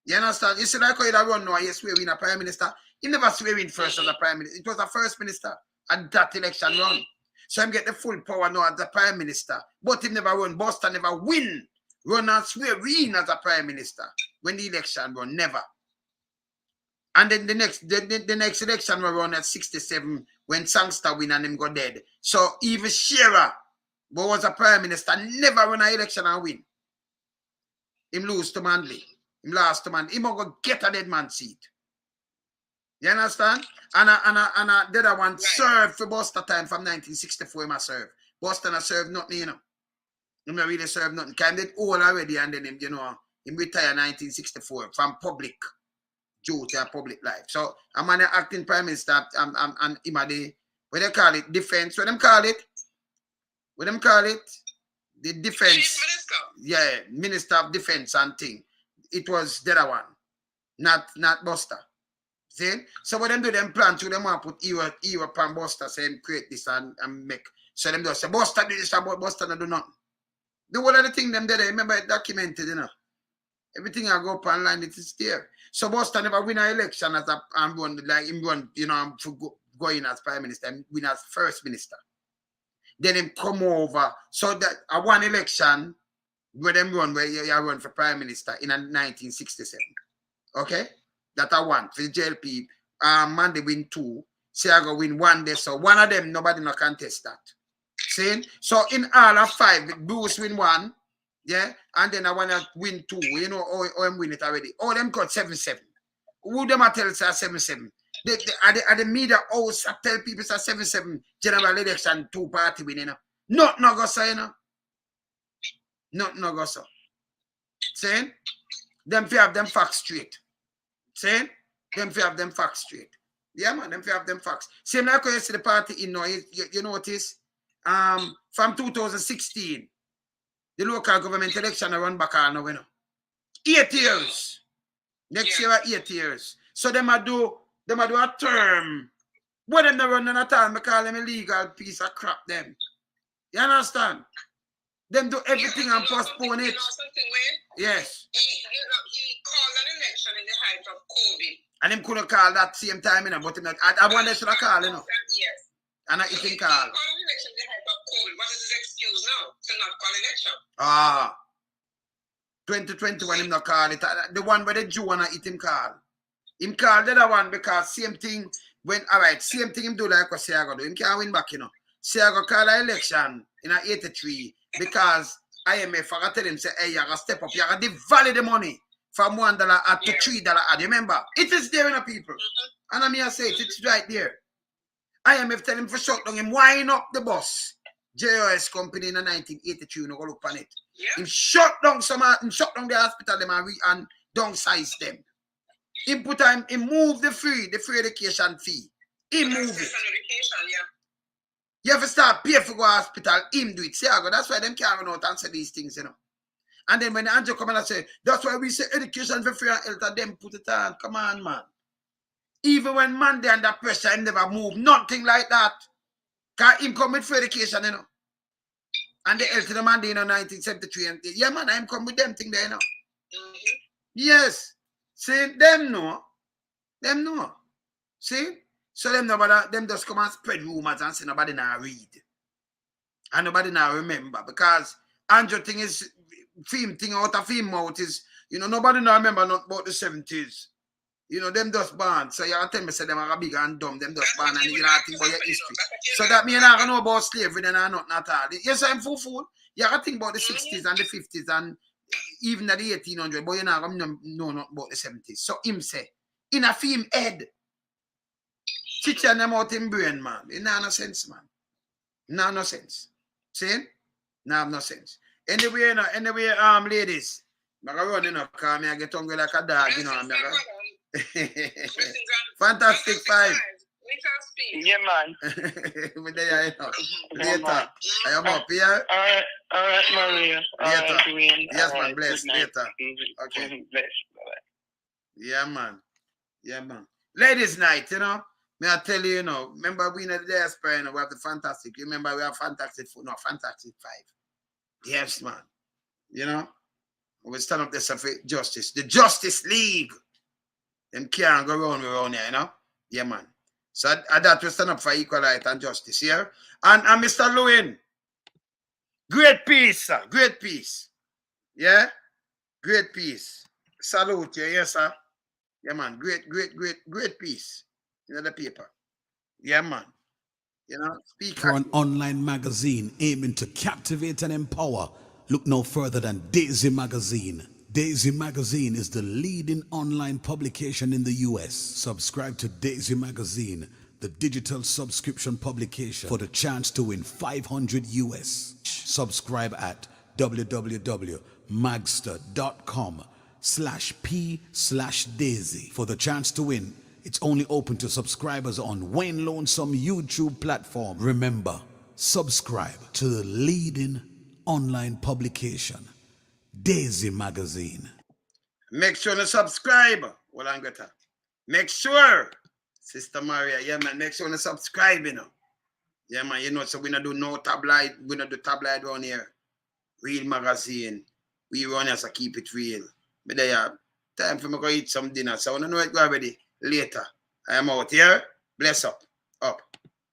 You understand? You see like how you run now, you swear in a prime minister. He never swear in first as a prime minister. It was a first minister at that election run. So him get the full power now as the prime minister. But him never run. Boston never win. Run and swear in as a prime minister when the election run. Never. And then the next election will run at 67 when Sangster win and him go dead. So even Shearer, who was a prime minister, never run an election and win. Him lose to Manley. Him lost to Manley. Him go get a dead man seat. You understand? And the other one served for Boston time from 1964. Him a serve. Boston a serve nothing, you know. Him not really serve nothing. Kind of old already, and then him, you know, him retire 1964 from public duty and public life. So I'm an acting prime minister and him a the what they call it, defense. What them call it? What them call it? The defense. Chief Minister. Yeah, Minister of Defense and thing. It was the other one, not Buster. See? So what them do, them plan to them want to put Europe and Buster, saying create this and make. So them just say Buster do this about Buster and do nothing. The whole of the thing them there, remember it documented, you know. Everything I go up online, it is there. So Buster never win an election as run, like him run, you know, for going as prime minister, and win as first minister. Then him come over. So that one election where them run, where you run for prime minister in 1967. Okay? That I won for the JLP. Monday win 2. Siago win 1 day. So one of them, nobody no contest that. See? So in all of 5, Bruce win 1. Yeah? And then I want to win 2. You know, or him win it already. Oh, them got 7-7. Who them tell say 7-7? At the media house, I tell people say 7-7 general election 2 party winning. Not no go say, you know. Not no go so. Saying? Them fi have them facts straight. Saying? Them fi have them facts straight. Yeah, man, them fi have them facts. Same like when you see the party in now, you notice, from 2016, the local government election run back on now, you know. 8 years. Next year, 8 years. So them a do a term. What them they run in a time, because them illegal piece of crap them. You understand? Them do everything and postpone it. You know something, Wayne? Yes. He called an election in the height of COVID. And him couldn't call that same time, you know, but I wonder should I call, you know. Yes. And I can call. He called an election in the height of COVID. What is his excuse now to not call election? 2020 when him not call it. The one where the Jew wanna eat him call. Him call the other one because same thing when same thing him do like what Siago do. Him can't win back, you know. Siago call an election in 83 because IMF I tell him say, hey, you gotta step up, you gotta devalue the money from $1 to $3. Remember, it is there in the people. And I mean I say it's right there. IMF tell him for shut down him wind up the bus. JOS company in 1983, you know, go look on it. Yeah. Him shut down the hospital them and downsize them. He put time, he move the free education fee. He move it. Education, yeah. You have to start pay for go hospital, him do it. See, that's why them can't run out and say these things, you know. And then when Andrew come and say, that's why we say education for free and health, and them put it on. Come on, man. Even when man they under pressure, he never move. Nothing like that. Because him come with free education, you know. And the health of the man, you know, 1973. And yeah, man, I'm come with them thing there, you know. Yes. See, them know. Them know. See? So them just come and spread rumors and say nobody now read. And nobody now remember. Because Andrew thing is, film thing out of film mouth is, you know, nobody now remember not about the 70s. You know, them just born. So you tell me say them are big and dumb. Them just born and you don't think about your history. So that means I don't know about slavery then I not at all. Yes, I'm fool. You gotta think about the 60s and the 50s and even the 1800s, but you know not about the 70s. So him say, in a film head, teaching them out in brain, man. It no sense, man. No sense. See? No sense. Anyway, ladies, I'm running up because I get hungry like a dog, you know. Fantastic 5. Yeah, man. With the later. I am up here. All right, Maria. Later. Dwayne. Yes, man. Bless. Later. Okay. Bless. Bye-bye. Yeah, man. Ladies' night, you know. May I tell you, you know, remember we in the diaspora, you know, we have the fantastic. Remember we have fantastic 4, no, fantastic 5. Yes, man. You know, we stand up there for justice. The Justice League. Them can't go around here, you know. Yeah, man. So that we stand up for equal right and justice here. And Mr. Lewin, great peace, sir. Great peace. Yeah? Great peace. Salute you, yes, sir. Yeah, man. Great peace. You know the paper. Yeah, man. You know, speak for an online magazine aiming to captivate and empower, look no further than Daisy Magazine. Daisy Magazine is the leading online publication in the US. Subscribe to Daisy Magazine, the digital subscription publication, for the chance to win $500 US. Subscribe at www.magster.com/p/Daisy for the chance to win. It's only open to subscribers on Wayne Lonesome YouTube platform. Remember, subscribe to the leading online publication, Daisy Magazine. Make sure to subscribe. Well, I'm gonna make sure, Sister Maria. Yeah, man. Make sure to subscribe, you know. Yeah, man. You know, so we don't do no tabloid. We don't do tabloid around here. Real magazine. We run as a keep it real. But there, time for me to go eat some dinner. So I don't know it go already. Later. I am out here. Bless up.